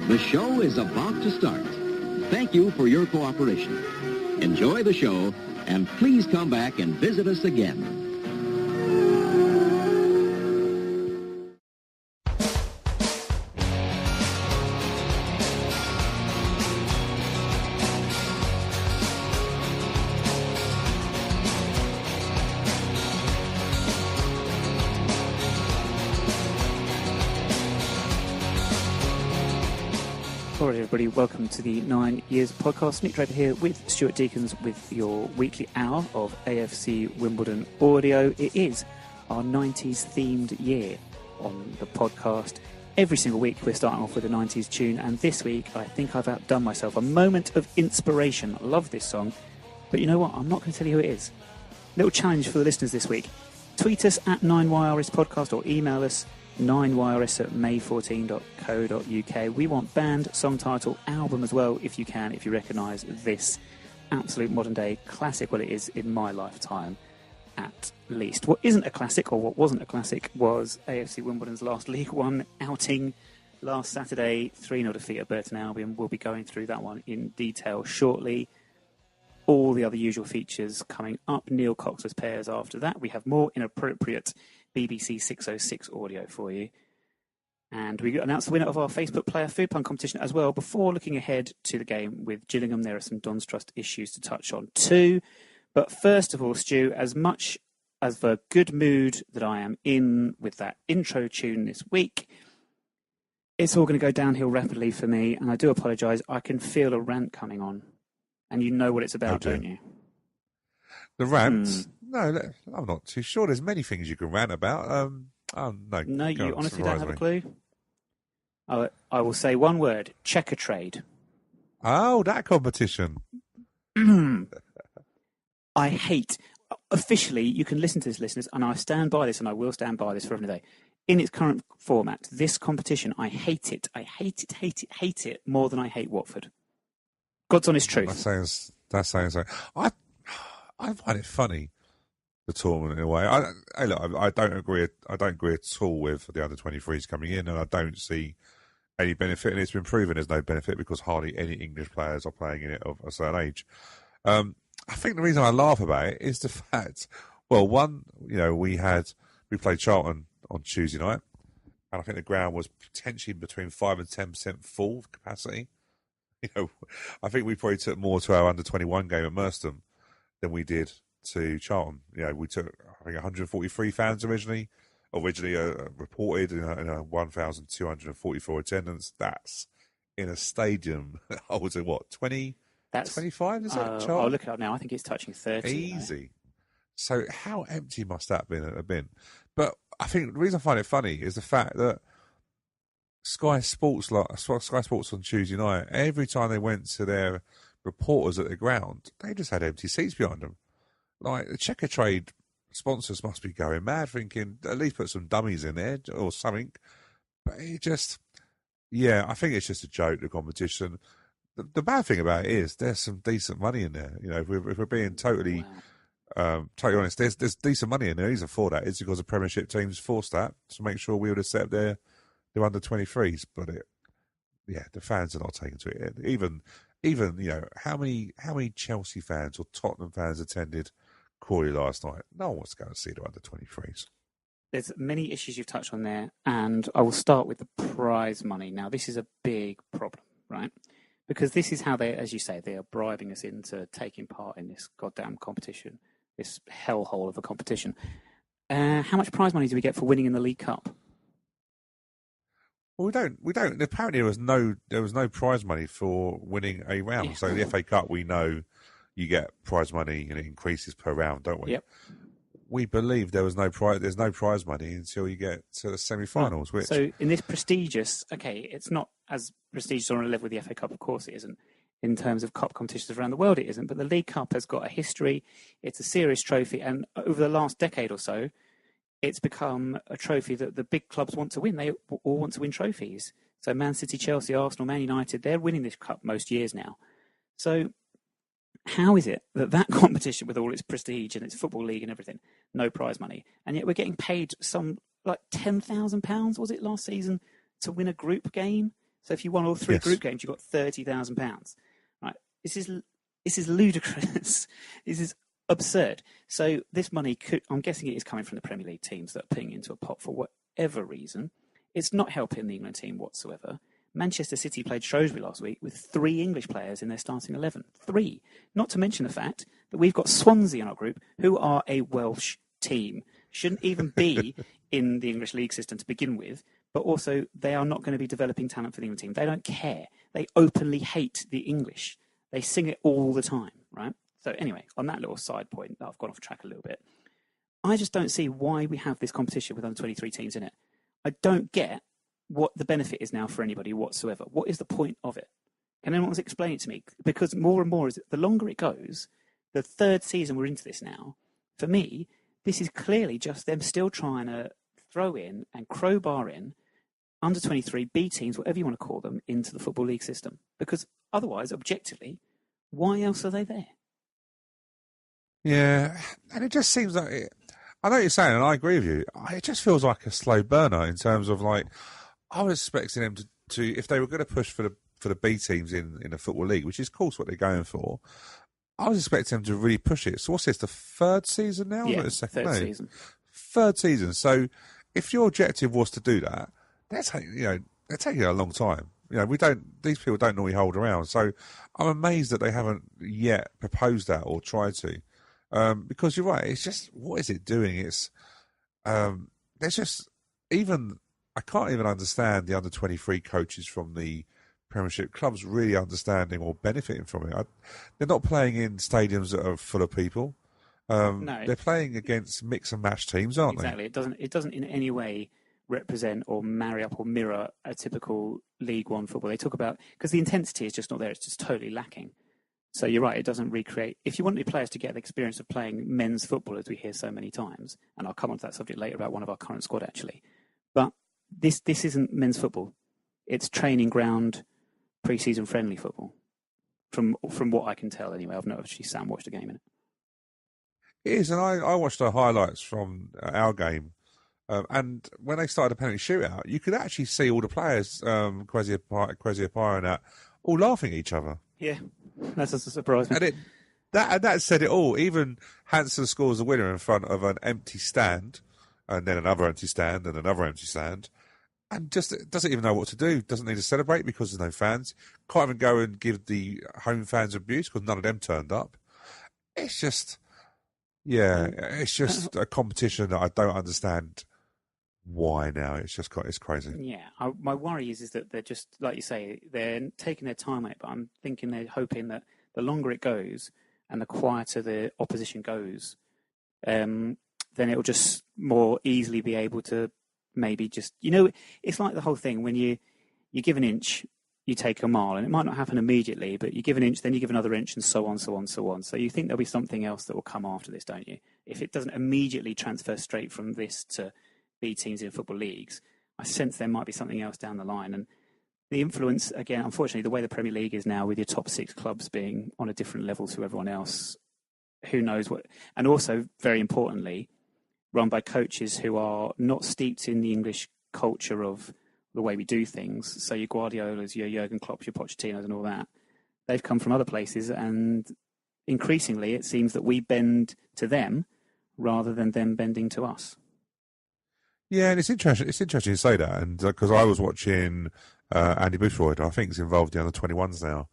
The show is about to start. Thank you for your cooperation. Enjoy the show, and please come back and visit us again. All right, everybody, welcome to the 9 Years podcast. Nick Draper here with Stuart Deacons with your weekly hour of AFC Wimbledon audio. It is our 90s themed year on the podcast. Every single week we're starting off with a 90s tune, and this week I think I've outdone myself. A moment of inspiration. I love this song, but you know what? I'm not going to tell you who it is. Little challenge for the listeners this week. Tweet us at 9YRS podcast or email us 9YRS@may14.co.uk. We want band, song title, album as well, if you can, if you recognise this absolute modern day classic. Well, it is in my lifetime, at least. What isn't a classic, or what wasn't a classic, was AFC Wimbledon's last League One outing last Saturday. 3-0 defeat at Burton Albion. We'll be going through that one in detail shortly. All the other usual features coming up. Neil Cox's pairs after that. We have more inappropriate BBC 606 audio for you. And we announced the winner of our Facebook Player Food Pun competition as well. Before looking ahead to the game with Gillingham, there are some Don's Trust issues to touch on too. But first of all, Stu, as much as the good mood that I am in with that intro tune this week, it's all going to go downhill rapidly for me. And I do apologise. I can feel a rant coming on. And you know what it's about, don't you? The rants? No, I'm not too sure. There's many things you can rant about. No, you honestly don't have a clue? I will say one word: Checkatrade. Oh, that competition. I hate. Officially, you can listen to this, listeners, and I stand by this, and I will stand by this for every day. In its current format, this competition, I hate it. I hate it more than I hate Watford. God's honest truth. That sounds like I find it funny, the tournament in a way. I don't agree. I don't agree at all with the under-23s coming in, and I don't see any benefit. And it's been proven there's no benefit because hardly any English players are playing in it of a certain age. I think the reason I laugh about it is the fact. Well, one, we played Charlton on Tuesday night, and I think the ground was potentially between 5 and 10% full capacity. I think we probably took more to our under-21 game at Merstham than we did to Charlton. We took, I think, 143 fans originally reported in a 1,244 attendance. That's in a stadium that holds what, 20? That's 25, is it? I'll look it up now. I think it's touching 30. Easy. So how empty must that have been? But I think the reason I find it funny is the fact that Sky Sports on Tuesday night, every time they went to their reporters at the ground, they just had empty seats behind them. Like, the Checkatrade sponsors must be going mad, thinking at least put some dummies in there or something. But I think it's just a joke, the competition. The bad thing about it is there's some decent money in there. If we're being totally honest, there's decent money in there. Reason for that is because the Premiership teams forced that to make sure we would have set up their under-23s. But the fans are not taking to it. Even how many Chelsea fans or Tottenham fans attended Crawley last night? No one wants to go and see the under-23s. There's many issues you've touched on there, and I will start with the prize money. Now, this is a big problem, right? Because this is how they, as you say, they are bribing us into taking part in this goddamn competition, this hellhole of a competition. How much prize money do we get for winning in the League Cup? Well, we don't. Apparently, there was no prize money for winning a round. Yeah. So the FA Cup, we know you get prize money and it increases per round, don't we? Yep. We believe there's no prize money until you get to the semi-finals. Right. So in this prestigious, it's not as prestigious on a level with the FA Cup, of course it isn't. In terms of cup competitions around the world, it isn't. But the League Cup has got a history. It's a serious trophy, and over the last decade or so, it's become a trophy that the big clubs want to win. They all want to win trophies. So Man City, Chelsea, Arsenal, Man United, they're winning this cup most years now. So how is it that competition, with all its prestige and its football league and everything, no prize money, and yet we're getting paid some like £10,000, was it, last season, to win a group game? So if you won all three group games, you got £30,000. Right? This is ludicrous. This is absurd. So this money I'm guessing it is coming from the Premier League teams that are putting into a pot for whatever reason. It's not helping the England team whatsoever. Manchester City played Shrewsbury last week with 3 English players in their starting 11. 3. Not to mention the fact that we've got Swansea in our group, who are a Welsh team. Shouldn't even be in the English league system to begin with, but also they are not going to be developing talent for the England team. They don't care. They openly hate the English. They sing it all the time, right? So anyway, on that little side point, I've gone off track a little bit. I just don't see why we have this competition with under 23 teams in it. I don't get what the benefit is now for anybody whatsoever. What is the point of it? Can anyone explain it to me? Because more and more, the longer it goes, the 3rd season we're into this now, for me, this is clearly just them still trying to throw in and crowbar in under 23 B teams, whatever you want to call them, into the Football League system. Because otherwise, objectively, why else are they there? Yeah, and it just seems like I know what you're saying, and I agree with you. It just feels like a slow burner in terms of like I was expecting them to if they were going to push for the B teams in the Football League, which is of course what they're going for. I was expecting them to really push it. So what's this? The 3rd season now? Yeah, or the second? 3rd season. 3rd season. So if your objective was to do that, they're taking a long time. These people don't normally hold around. So I'm amazed that they haven't yet proposed that or tried to. Because you're right, it's just, what is it doing? It's, there's just, I can't even understand the under 23 coaches from the Premiership clubs really understanding or benefiting from it. They're not playing in stadiums that are full of people. No, they're playing against mix and match teams, aren't they? Exactly. It doesn't in any way represent or marry up or mirror a typical League One football. They talk about, because the intensity is just not there. It's just totally lacking. So you're right, it doesn't recreate. If you want the players to get the experience of playing men's football, as we hear so many times, and I'll come on to that subject later about one of our current squad actually, but this isn't men's football. It's training ground, pre-season friendly football. From what I can tell anyway. I've not actually Sam watched a game in it. It is, and I watched the highlights from our game, and when they started the penalty shootout, you could actually see all the players, Kwesi Appiah and that, all laughing at each other. Yeah, that's a surprise. And that said it all. Even Hansen scores a winner in front of an empty stand, and then another empty stand, and another empty stand, and just doesn't even know what to do. Doesn't need to celebrate because there's no fans. Can't even go and give the home fans abuse because none of them turned up. It's just, it's just a competition that I don't understand why now. It's crazy. Yeah, my worry is that they're just, like you say, they're taking their time on it, but I'm thinking they're hoping that the longer it goes and the quieter the opposition goes, then it'll just more easily be able to maybe just, it's like the whole thing when you give an inch, you take a mile, and it might not happen immediately, but you give an inch, then you give another inch, and so on, so on, so on. So you think there'll be something else that will come after this, don't you? If it doesn't immediately transfer straight from this to B teams in football leagues, I sense there might be something else down the line. And the influence, again, unfortunately, the way the Premier League is now with your top 6 clubs being on a different level to everyone else, who knows what. And also, very importantly, run by coaches who are not steeped in the English culture of the way we do things. So your Guardiolas, your Jurgen Klopps, your Pochettinos and all that, they've come from other places, and increasingly it seems that we bend to them rather than them bending to us. Yeah, and it's interesting. It's interesting you say that, and because I was watching Andy Boothroyd, I think he's involved in the under-21s now,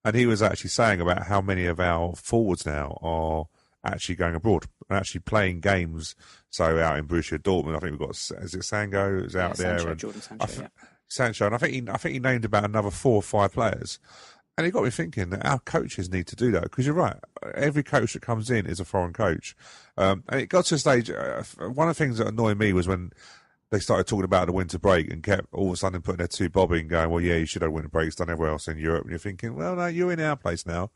and he was actually saying about how many of our forwards now are actually going abroad and actually playing games. So out in Borussia Dortmund, I think we've got, is it Sango who's out there? Sancho, and Jordan Sancho, Sancho, and I think he named about another 4 or 5 players. And it got me thinking that our coaches need to do that, because you're right. Every coach that comes in is a foreign coach. And it got to a stage, one of the things that annoyed me was when they started talking about the winter break and kept all of a sudden putting their 2 bob in, going, well, yeah, you should have winter breaks done everywhere else in Europe. And you're thinking, well, no, you're in our place now,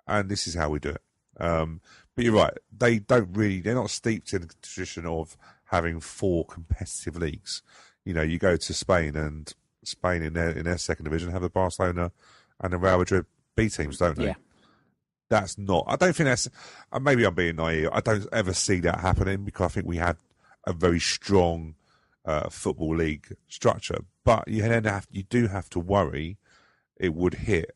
and this is how we do it. But you're right. They're not steeped in the tradition of having 4 competitive leagues. You go to Spain, and Spain in their second division have the Barcelona and the Real Madrid B teams, don't they? Yeah. That's not. I don't think that's. Maybe I'm being naive. I don't ever see that happening, because I think we had a very strong football league structure. But you do have to worry it would hit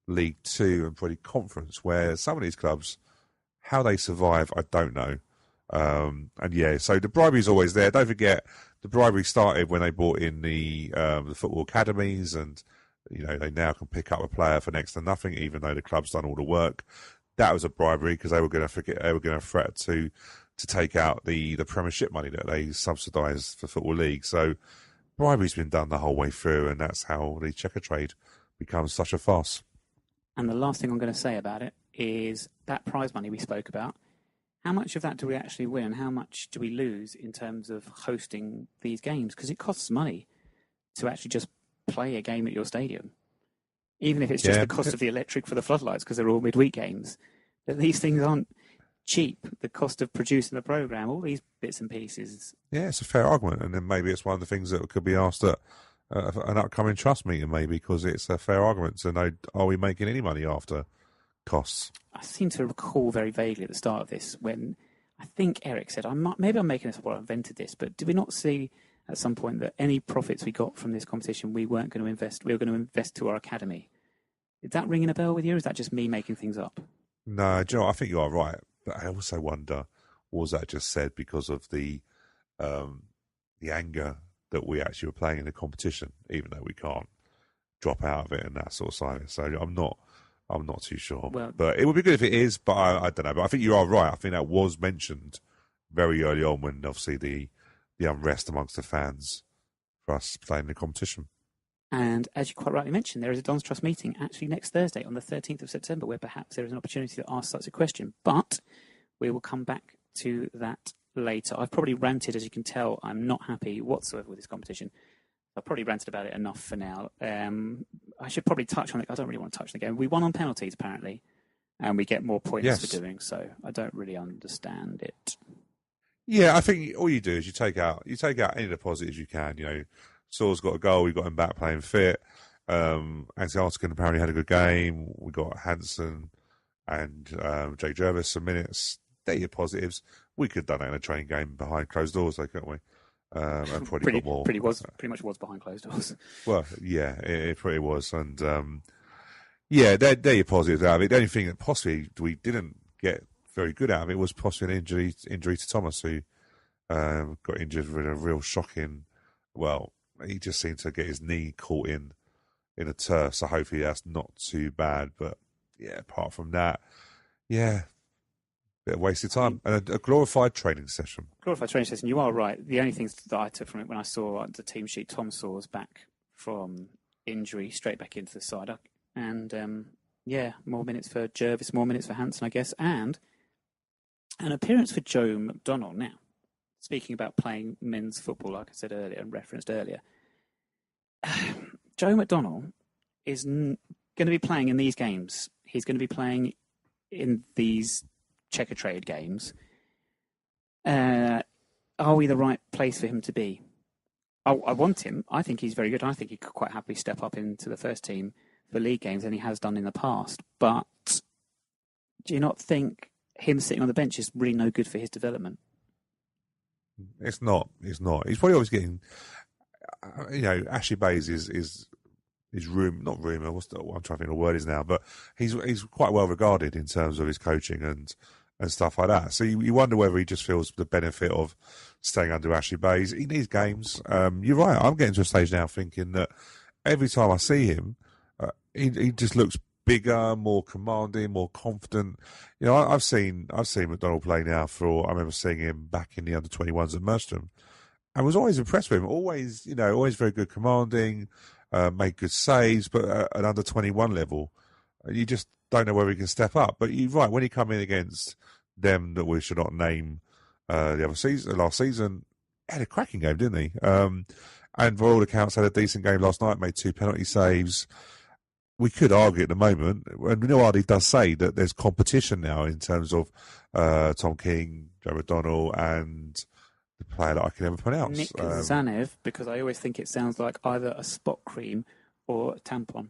League Two and probably Conference, where some of these clubs, how they survive, I don't know. So the bribery is always there. Don't forget, the bribery started when they brought in the football academies, and they now can pick up a player for next to nothing, even though the club's done all the work. That was a bribery because they were going to threat to take out the Premiership money that they subsidise for football league. So bribery's been done the whole way through, and that's how the Checkatrade becomes such a farce. And the last thing I'm going to say about it is that prize money we spoke about. How much of that do we actually win, and how much do we lose in terms of hosting these games? Because it costs money to actually just play a game at your stadium, even if it's just the cost of the electric for the floodlights, because they're all midweek games. But these things aren't cheap. The cost of producing the programme, all these bits and pieces. Yeah, it's a fair argument, and then maybe it's one of the things that could be asked at an upcoming trust meeting, maybe, because it's a fair argument to know, are we making any money after costs? I seem to recall very vaguely at the start of this when I think Eric said, maybe I'm making this up or I invented this, but did we not see at some point that any profits we got from this competition we weren't going to invest, we were going to invest to our academy? Is that ringing a bell with you, or is that just me making things up? No, do you know what? I think you are right, but I also wonder, was that just said because of the anger that we actually were playing in the competition, even though we can't drop out of it and that sort of side? So I'm not too sure. Well, but it would be good if it is, but I don't know. But I think you are right. I think that was mentioned very early on when obviously the unrest amongst the fans for us playing the competition. And as you quite rightly mentioned, there is a Don's Trust meeting actually next Thursday on the 13th of September, where perhaps there is an opportunity to ask such a question. But we will come back to that later. I've probably ranted, as you can tell. I'm not happy whatsoever with this competition. I've probably ranted about it enough for now. I should probably touch on it. I don't really want to touch on the game. We won on penalties, apparently, and we get more points for doing so. I don't really understand it. Yeah, I think all you do is you take out any of the positives you can. Saul's got a goal. We got him back playing fit. Anthony Artigan apparently had a good game. We got Hansen and Jake Jervis some minutes. They're your positives. We could have done that in a training game behind closed doors, though, couldn't we? And probably got more. Pretty much was behind closed doors. Well, yeah, it pretty was, and they're your positives out of it. The only thing that possibly we didn't get very good out of it was possibly an injury to Thomas, who got injured with a real shocking. Well, he just seemed to get his knee caught in a turf, so hopefully that's not too bad. But yeah, apart from that, yeah. Bit of wasted time. And a glorified training session. You are right. The only things that I took from it when I saw the team sheet, Tom Saw's back from injury, straight back into the side. And, more minutes for Jervis, more minutes for Hansen, I guess. And an appearance for Joe McDonnell. Now, speaking about playing men's football, like I said earlier and referenced earlier, Joe McDonnell is going to be playing in these games. He's going to be playing in these Checkatrade games. Are we the right place for him to be? I want him. I think he's very good. I think he could quite happily step up into the first team for league games, and he has done in the past. But do you not think him sitting on the bench is really no good for his development? It's not. He's probably always getting. Ashley Bays is not rumour. I'm trying to think the word is now, but he's quite well regarded in terms of his coaching and stuff like that. So you wonder whether he just feels the benefit of staying under Ashley Bays. He needs games. You're right. I'm getting to a stage now thinking that every time I see him, he just looks bigger, more commanding, more confident. I've seen McDonnell play now I remember seeing him back in the under-21s at Merstham. I was always impressed with him. Always very good commanding, made good saves, but at under 21 level, you just don't know whether he can step up. But you're right, when he come in against them that we should not name last season, he had a cracking game, didn't he? And for all accounts, had a decent game last night, made 2 penalty saves. We could argue at the moment, and Ardy does say that there's competition now in terms of Tom King, Joe McDonnell, and the player that I can never pronounce. Nick Zanev, because I always think it sounds like either a spot cream or a tampon.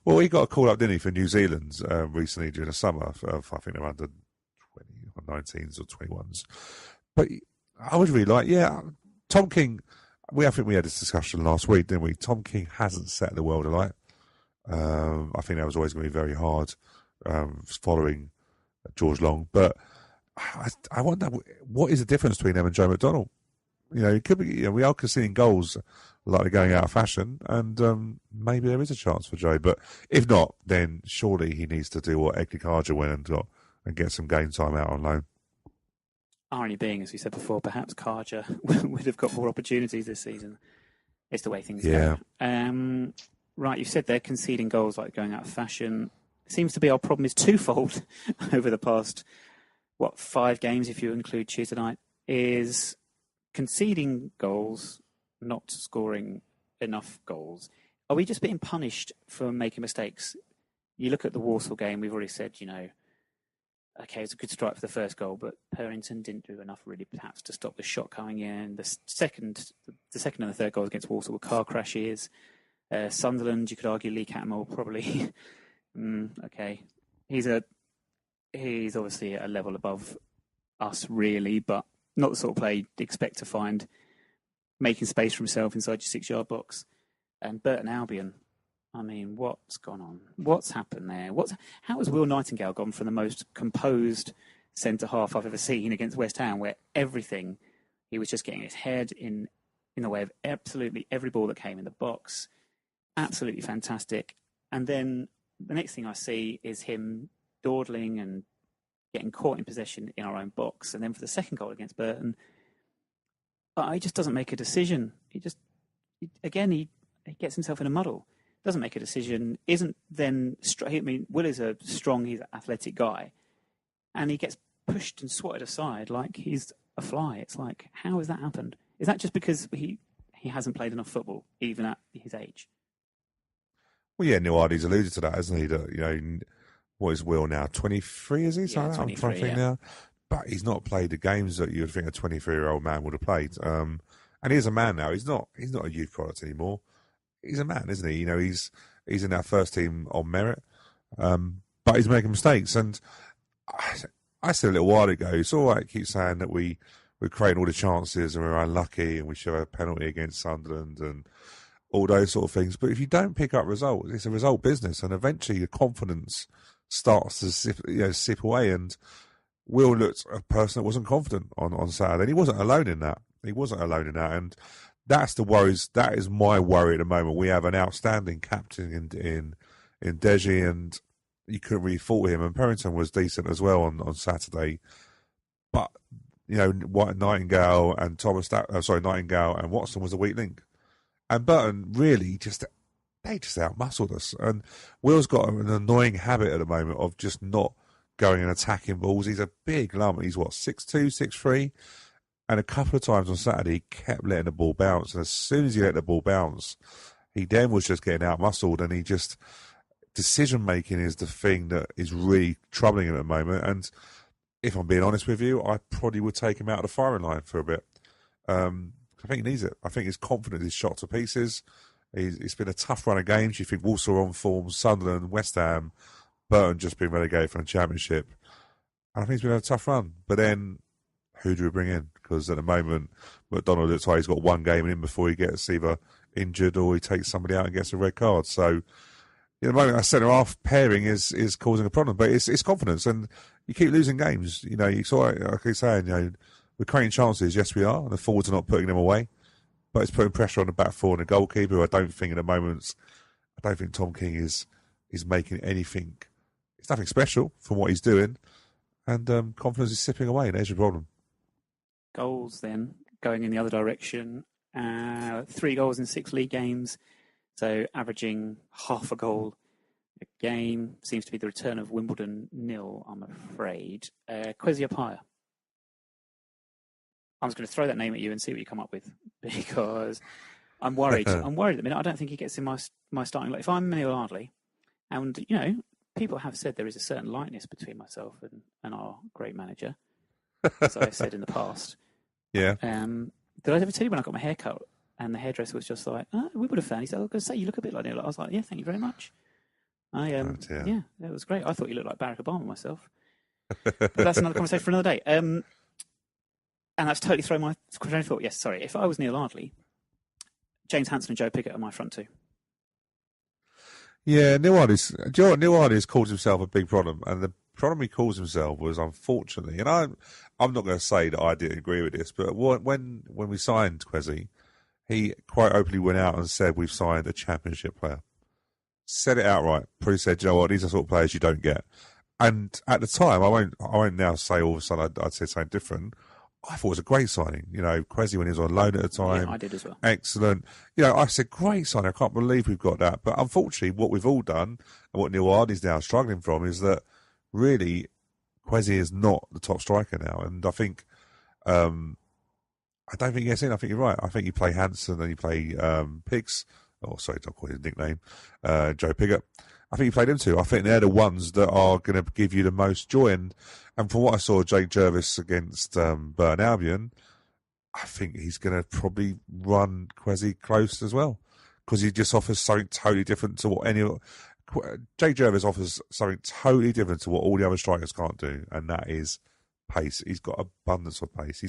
Well, he got a call up, didn't he, for New Zealand recently during the summer. I think they're under 20 or 19s or 21s. But I would really like, Tom King. I think we had this discussion last week, didn't we? Tom King hasn't set the world alight. I think that was always going to be very hard following George Long. But I wonder what is the difference between them and Joe McDonnell? It could be. We are conceding goals like they're going out of fashion, and maybe there is a chance for Joe. But if not, then surely he needs to do what Ekdikaja went and get some game time out on loan. Irony being, as we said before, perhaps Karja would have got more opportunities this season. It's the way things go. Right, you said they're conceding goals like going out of fashion. It seems to be our problem is twofold over the past, 5 games, if you include Tuesday night, is conceding goals, not scoring enough goals. Are we just being punished for making mistakes? You look at the Walsall game, we've already said, okay, it's a good strike for the first goal, but Purrington didn't do enough really perhaps to stop the shot coming in. The second and the third goals against Walsall were car crashes. Sunderland, you could argue Lee Catmull probably. Okay, he's obviously a level above us really, but not the sort of play you'd expect to find making space for himself inside your 6-yard box. And Burton Albion, I mean, what's gone on? What's happened there? How has Will Nightingale gone from the most composed centre-half I've ever seen against West Ham, where everything, he was just getting his head in the way of absolutely every ball that came in the box, absolutely fantastic. And then the next thing I see is him dawdling and getting caught in possession in our own box. And then for the second goal against Burton, he just doesn't make a decision. He gets himself in a muddle. Doesn't make a decision, isn't then... Will is he's an athletic guy, and he gets pushed and swatted aside like he's a fly. It's like, how has that happened? Is that just because he hasn't played enough football, even at his age? Well, yeah, Neil Hardy's alluded to that, hasn't he? That, what is Will now? 23, is he? Yeah, 23, I'm trying to think now. But he's not played the games that you'd think a 23-year-old man would have played. And he's a man now. He's not a youth product anymore. He's a man, isn't he? He's in our first team on merit, but he's making mistakes. And I said a little while ago, it's all right to keep saying that we're creating all the chances and we're unlucky and we should have a penalty against Sunderland and all those sort of things. But if you don't pick up results, it's a result business, and eventually your confidence starts to sip away. And Will looked a person that wasn't confident on Saturday. And he wasn't alone in that. And that's the worries. That is my worry at the moment. We have an outstanding captain in Deji, and you couldn't really fault him. And Purrington was decent as well on Saturday. But Nightingale and Nightingale and Watson was a weak link. And Burton really they just outmuscled us. And Will's got an annoying habit at the moment of just not going and attacking balls. He's a big lump. He's 6'2", 6'3". And a couple of times on Saturday, he kept letting the ball bounce. And as soon as he let the ball bounce, he then was just getting out-muscled. And decision-making is the thing that is really troubling him at the moment. And if I'm being honest with you, I probably would take him out of the firing line for a bit. I think he needs it. I think his confidence is shot to pieces. It's been a tough run of games. You think Walsall on form, Sunderland, West Ham, Burton just been relegated from the Championship. And I think it's been a tough run. But then, who do we bring in? Because at the moment, McDonald looks like he's got one game in before he gets either injured or he takes somebody out and gets a red card. So, at the moment, our centre-half pairing is causing a problem. But it's confidence, and you keep losing games. You saw it, like I keep saying, we're creating chances. Yes, we are. And the forwards are not putting them away. But it's putting pressure on the back four and the goalkeeper, who I don't think Tom King is making anything. It's nothing special from what he's doing. And confidence is sipping away. There's your problem. Goals then, going in the other direction. 3 goals in 6 league games. So averaging half a goal a game. Seems to be the return of Wimbledon 0, I'm afraid. Kwesi Appiah. I'm just going to throw that name at you and see what you come up with, because I'm worried. I'm worried at the minute. I don't think he gets in my starting line. If I'm Neil Ardley, and, people have said there is a certain likeness between myself and our great manager, as I've said in the past. Yeah. Did I ever tell you when I got my hair cut and the hairdresser was just like, we would have found. He said, I was going to say, you look a bit like Neil. I was like, yeah, thank you very much. Yeah, it was great. I thought you looked like Barack Obama myself. But that's another conversation for another day. And that's totally thrown my train of thought. Yes, sorry. If I was Neil Ardley, James Hansen and Joe Piggott are my front two. Yeah, Neil Ardley's, do you know what? Neil Ardley's caused himself a big problem, and the problem he caused himself was, unfortunately, and I'm not going to say that I didn't agree with this, but when we signed Quezzy, he quite openly went out and said we've signed a championship player. Said it outright. Pretty said, you know what, these are the sort of players you don't get. And at the time, I won't now say all of a sudden I'd say something different. I thought it was a great signing. You know, Quezzy when he was on loan at the time. Yeah, I did as well. Excellent. You know, I said, great signing. I can't believe we've got that. But unfortunately, what we've all done, and what Neil Ardley's now struggling from, is that really Quezzy is not the top striker now. And I think, I don't think he gets in. I think you're right. I think you play Hansen and you play Pigs. Oh, sorry, don't call his nickname. Joe Piggott. I think you play them two. I think they're the ones that are going to give you the most joy. And from what I saw, Jake Jervis against Burton Albion, I think he's going to probably run Quezzy close as well, because he just offers something totally different to what Jake Jervis offers something totally different to what all the other strikers can't do, and that is pace. He's got abundance of pace.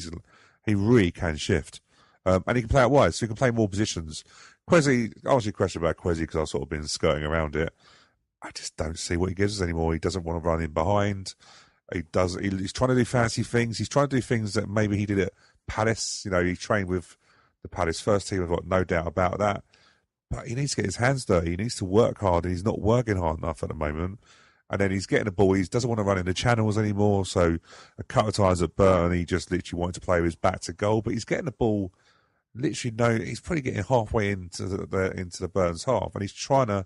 He really can shift. And he can play out wide, so he can play more positions. Quezzy, I asked you a question about Quezzy because I've sort of been skirting around it. I just don't see what he gives us anymore. He doesn't want to run in behind. He's trying to do fancy things. He's trying to do things that maybe he did at Palace. You know, he trained with the Palace first team. I've got no doubt about that. But he needs to get his hands dirty. He needs to work hard, and he's not working hard enough at the moment. And then he's getting the ball. He doesn't want to run in the channels anymore. So a couple of times at Burton, he just literally wanted to play with his back to goal. But he's getting the ball literally he's probably getting halfway into the Burns half, and he's trying to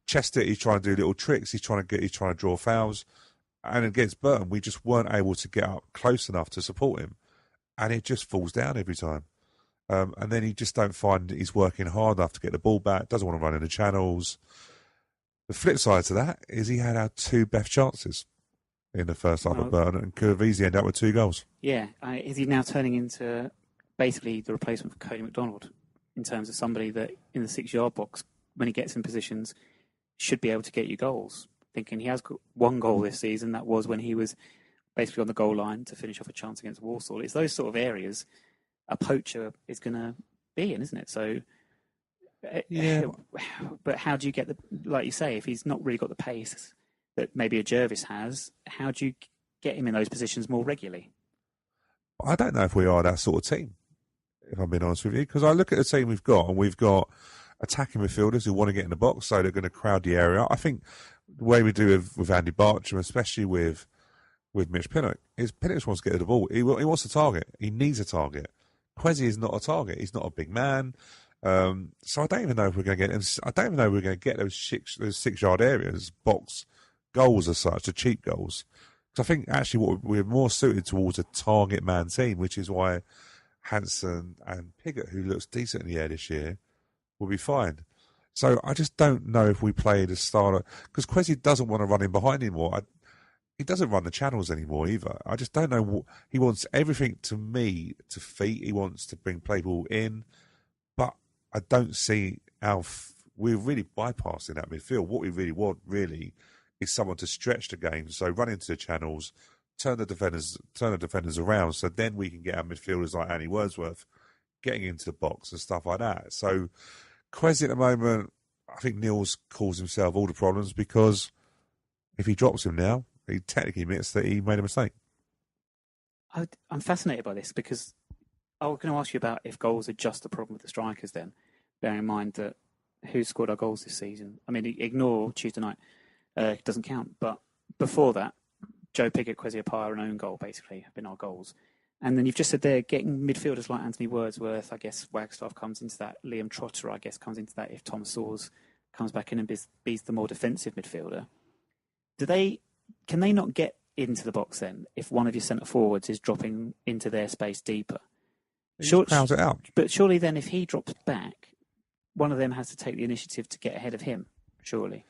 chest it. He's trying to do little tricks. He's trying to draw fouls. And against Burton, we just weren't able to get up close enough to support him, and it just falls down every time. And then you just don't find he's working hard enough to get the ball back. Doesn't want to run in the channels. The flip side to that is he had our two best chances in the first half of Burton, and could have easily ended up with 2 goals. Yeah, is he now turning into basically the replacement for Cody McDonald in terms of somebody that in the 6-yard box, when he gets in positions, should be able to get you goals? Thinking he has got 1 goal this season. That was when he was basically on the goal line to finish off a chance against Walsall. It's those sort of areas a poacher is going to be in, isn't it? So, yeah. But how do you get like you say, if he's not really got the pace that maybe a Jervis has, how do you get him in those positions more regularly? I don't know if we are that sort of team, if I'm being honest with you, because I look at the team we've got, and we've got attacking midfielders who want to get in the box, so they're going to crowd the area. I think the way we do with Andy Bartram, especially with Mitch Pinnock, is Pinnock wants to get to the ball. He wants a target. He needs a target. Quezzy is not a target. He's not a big man. So I don't even know if we're going to get. I don't even know if we're going to get those 6-yard areas, box goals as such, the cheap goals. Because I think actually we're more suited towards a target man team, which is why Hansen and Piggott, who looks decent in the air this year, will be fine. So I just don't know if we play the starter, because Quezzy doesn't want to run in behind anymore. He doesn't run the channels anymore either. I just don't know. He wants everything to feet. He wants to bring people in, but I don't see how we're really bypassing that midfield. What we really want, really, is someone to stretch the game. So run into the channels, turn the defenders around. So then we can get our midfielders like Annie Wordsworth getting into the box and stuff like that. So Quezzy at the moment, I think Neil's caused himself all the problems, because if he drops him now, he technically admits that he made a mistake. I'm fascinated by this, because I was going to ask you about if goals are just the problem with the strikers then, bearing in mind that who scored our goals this season. I mean, ignore Tuesday night. It doesn't count. But before that, Joe Piggott, Quezzy Appiah, and own goal, basically, have been our goals. And then you've just said they're getting midfielders like Anthony Wordsworth. I guess Wagstaff comes into that. Liam Trotter, I guess, comes into that if Tom Sawes comes back in and be the more defensive midfielder. Can they not get into the box then if one of your centre forwards is dropping into their space deeper? Crowds it out. But surely then, if he drops back, one of them has to take the initiative to get ahead of him, surely.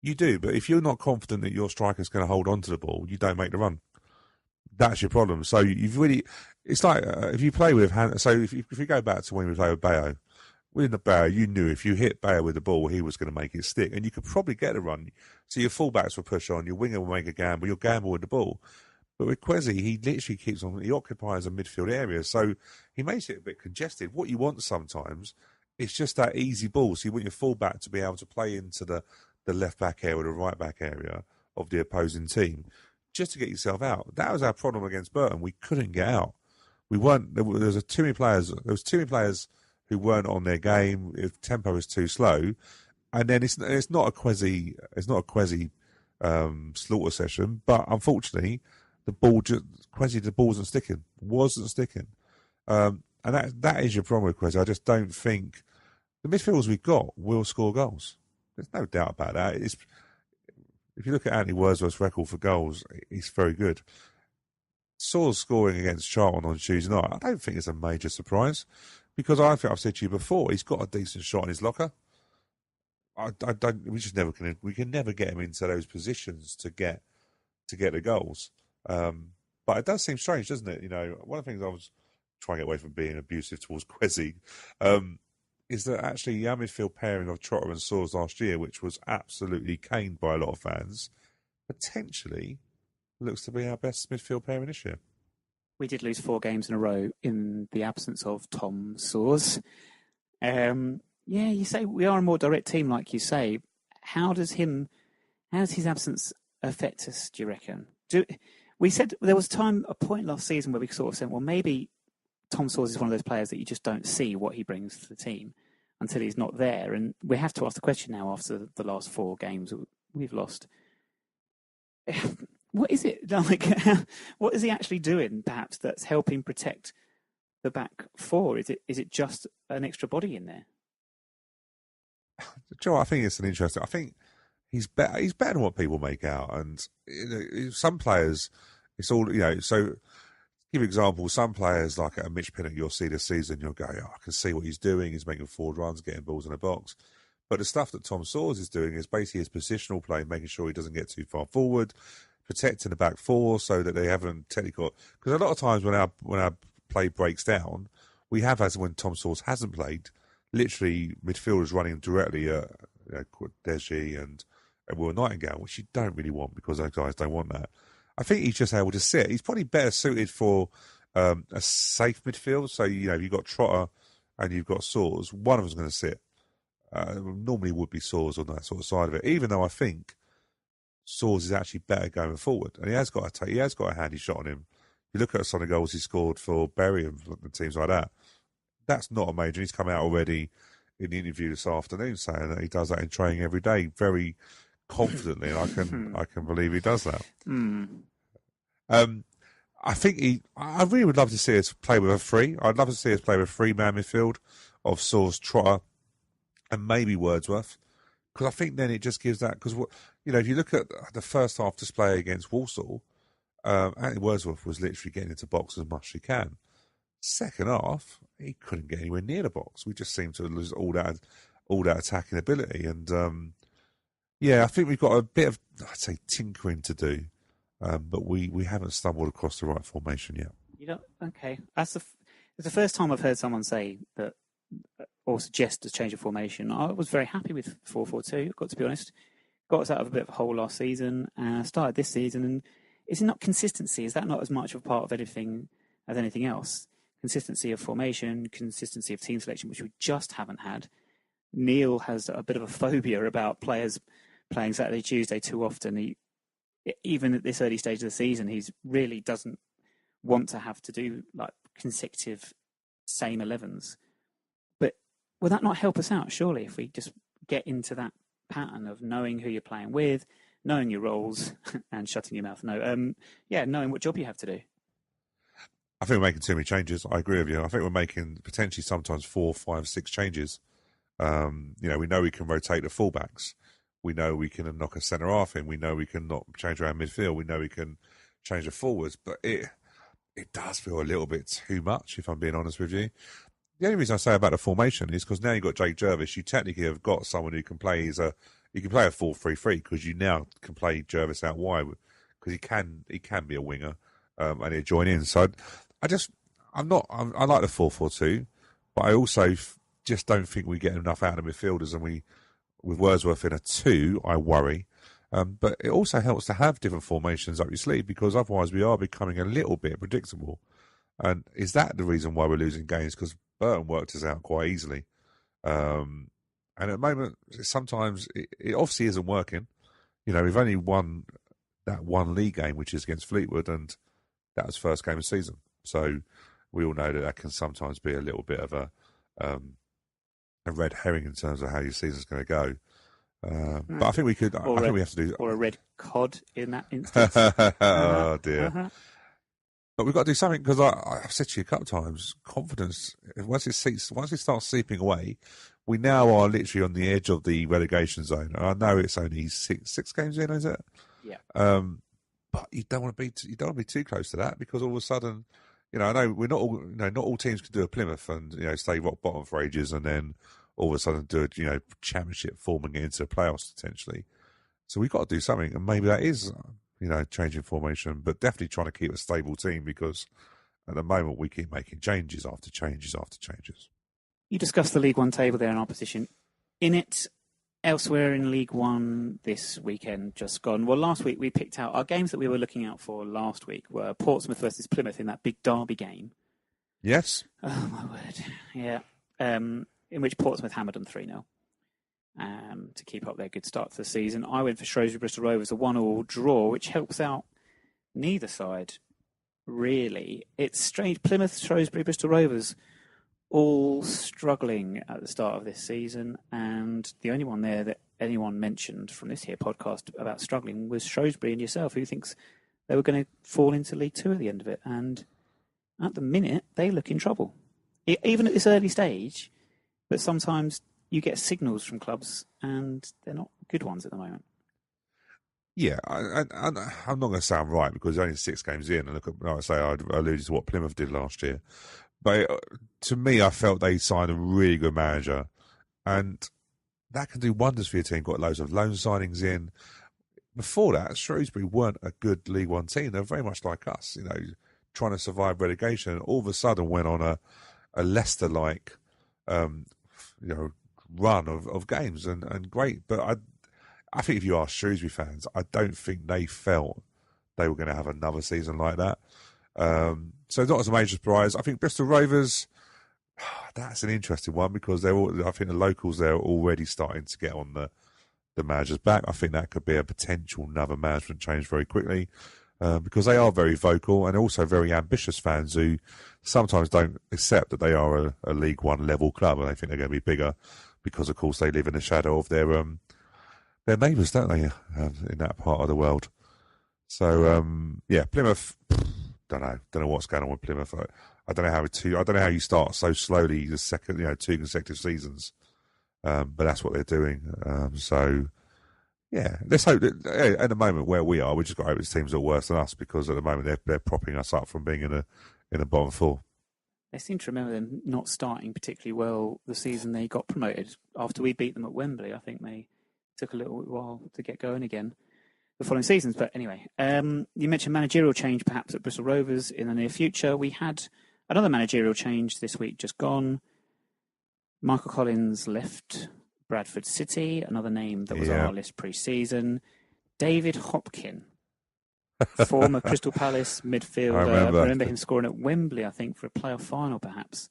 You do, but if you're not confident that your striker's going to hold on to the ball, you don't make the run. That's your problem. So you've really, it's like if you play with, so if you go back to when we played with Bayo, within the Bayo, you knew if you hit Bayo with the ball, he was going to make it stick, and you could probably get a run. So your fullbacks will push on, your winger will make a gamble, you'll gamble with the ball. But with Kwesi, he literally keeps on, he occupies a midfield area, so he makes it a bit congested. What you want sometimes is just that easy ball. So you want your fullback to be able to play into the left-back area or the right-back area of the opposing team just to get yourself out. That was our problem against Burton. We couldn't get out. We weren't, there was too many players who weren't on their game. The tempo was too slow. And then it's not a Kwesi slaughter session, but unfortunately, the ball wasn't sticking. And that is your problem with Kwesi. I just don't think the midfielders we've got will score goals. There's no doubt about that. If you look at Anthony Wordsworth's record for goals, he's very good. Saw's scoring against Charlton on Tuesday night, I don't think it's a major surprise, because I think I've said to you before, he's got a decent shot in his locker. We can never get him into those positions to get the goals. But it does seem strange, doesn't it? You know, one of the things I was trying to get away from being abusive towards Kwesi, is that actually our midfield pairing of Trotter and Saws last year, which was absolutely caned by a lot of fans, potentially looks to be our best midfield pairing this year. We did lose 4 games in a row in the absence of Tom Saws. You say we are a more direct team, like you say. How does his absence affect us, do you reckon? We said there was a point last season where we sort of said, well, maybe Tom Saws is one of those players that you just don't see what he brings to the team until he's not there. And we have to ask the question now after the last 4 games we've lost. What is it like? What is he actually doing, perhaps, that's helping protect the back 4? Is it just an extra body in there? Joe, I think it's an interesting. I think he's better. He's better than what people make out. And some players, it's all So, to give you example, some players like a Mitch Pinnock, you'll see this season, you'll go, I can see what he's doing. He's making forward runs, getting balls in the box. But the stuff that Tom Saws is doing is basically his positional play, making sure he doesn't get too far forward, protecting the back 4 so that they haven't technically. Because a lot of times when our play breaks down, we have, as when Tom Saws hasn't played, literally midfielders running directly at Deji and Will Nightingale, which you don't really want because those guys don't want that. I think he's just able to sit. He's probably better suited for a safe midfield. So, you've got Trotter and you've got Saws. One of them's going to sit. Normally would be Saws on that sort of side of it, even though I think Saws is actually better going forward. And he has got a handy shot on him. You look at some of the goals he scored for Bury and teams like that. That's not a major. He's come out already in the interview this afternoon saying that he does that in training every day very confidently, and I can believe he does that. I think I really would love to see us play with a 3. I'd love to see us play with a 3-man midfield of Saws, Trotter, and maybe Wordsworth, because I think then it just gives that. Because if you look at the first half display against Walsall, Anthony Wordsworth was literally getting into box as much as he can. Second half, he couldn't get anywhere near the box. We just seemed to lose all that attacking ability. And I think we've got a bit of, I'd say, tinkering to do, but we haven't stumbled across the right formation yet. Okay. It's the first time I've heard someone say that or suggest a change of formation. I was very happy with 4-4-2. Got to be honest, got us out of a bit of a hole last season. Started this season, and is it not consistency? Is that not as much of a part of anything as anything else? Consistency of formation, consistency of team selection, which we just haven't had. Neil has a bit of a phobia about players playing Saturday, Tuesday too often. Even at this early stage of the season, he really doesn't want to have to do like consecutive same 11s. But will that not help us out, surely, if we just get into that pattern of knowing who you're playing with, knowing your roles, and shutting your mouth? Knowing what job you have to do. I think we're making too many changes. I agree with you. I think we're making potentially sometimes 4, 5, 6 changes. We know we can rotate the fullbacks. We know we can knock a centre half in. We know we can not change around midfield. We know we can change the forwards. But it does feel a little bit too much, if I'm being honest with you. The only reason I say about the formation is because now you've got Jake Jervis. You technically have got someone who can play a 4-3-3 because you now can play Jervis out wide because he can be a winger and he'll join in. So I like the 4-4-2, but I also just don't think we get enough out of the midfielders, and with Wordsworth in a 2, I worry. But it also helps to have different formations up your sleeve, because otherwise we are becoming a little bit predictable. And is that the reason why we're losing games? Because Burton worked us out quite easily. And at the moment, sometimes it obviously isn't working. We've only won that one league game, which is against Fleetwood, and that was first game of the season. So we all know that can sometimes be a little bit of a red herring in terms of how your season's going to go. But I think we could. I think we have to do, or a red cod in that instance. Oh dear. But we've got to do something, because I've said to you a couple of times, confidence, once it starts seeping away, we now are literally on the edge of the relegation zone. And I know it's only six games in, is it? Yeah. But you don't want to be too close to that, because all of a sudden, I know we're not all, not all teams can do a Plymouth and, stay rock bottom for ages and then all of a sudden do a, championship form and get into the playoffs potentially. So we've got to do something, and maybe that is, changing formation, but definitely trying to keep a stable team, because at the moment we keep making changes after changes after changes. You discussed the League One table there and our position in it. Elsewhere in League One this weekend, just gone. Well, last week we picked out our games that we were looking out for last week were Portsmouth versus Plymouth in that big derby game. Yes. Oh, my word. Yeah. In which Portsmouth hammered them 3-0 to keep up their good start to the season. I went for Shrewsbury Bristol Rovers, a 1-1 draw, which helps out neither side, really. It's strange. Plymouth, Shrewsbury, Bristol Rovers, all struggling at the start of this season, and the only one there that anyone mentioned from this here podcast about struggling was Shrewsbury and yourself, who thinks they were going to fall into League Two at the end of it. And at the minute, they look in trouble. Even at this early stage, but sometimes you get signals from clubs, and they're not good ones at the moment. Yeah, I'm not going to sound right, because only 6 games in, and look at, like I say, I alluded to what Plymouth did last year. But to me, I felt they signed a really good manager, and that can do wonders for your team. Got loads of loan signings in. Before that, Shrewsbury weren't a good League One team. They're very much like us, trying to survive relegation. And all of a sudden, went on a Leicester-like, run of games and great. But I think if you ask Shrewsbury fans, I don't think they felt they were going to have another season like that. So not as a major surprise. I think Bristol Rovers, that's an interesting one, because I think the locals there are already starting to get on the managers back. I think that could be a potential another management change very quickly, because they are very vocal and also very ambitious fans who sometimes don't accept that they are a League One level club, and they think they're going to be bigger because, of course, they live in the shadow of their neighbours, don't they, in that part of the world. So Plymouth. Don't know what's going on with Plymouth. I don't know how you start so slowly the second, 2 consecutive seasons. But that's what they're doing. So yeah, let's hope that at the moment where we are, we just got to hope this teams are worse than us, because at the moment they're propping us up from being in a bottom 4. I seem to remember them not starting particularly well the season they got promoted. After we beat them at Wembley, I think they took a little while to get going again the following seasons. But anyway, you mentioned managerial change perhaps at Bristol Rovers in the near future. We had another managerial change this week just gone. Michael Collins left Bradford City, another name that was on our list pre-season. David Hopkin, former Crystal Palace midfielder. I remember him scoring at Wembley, I think, for a playoff final perhaps.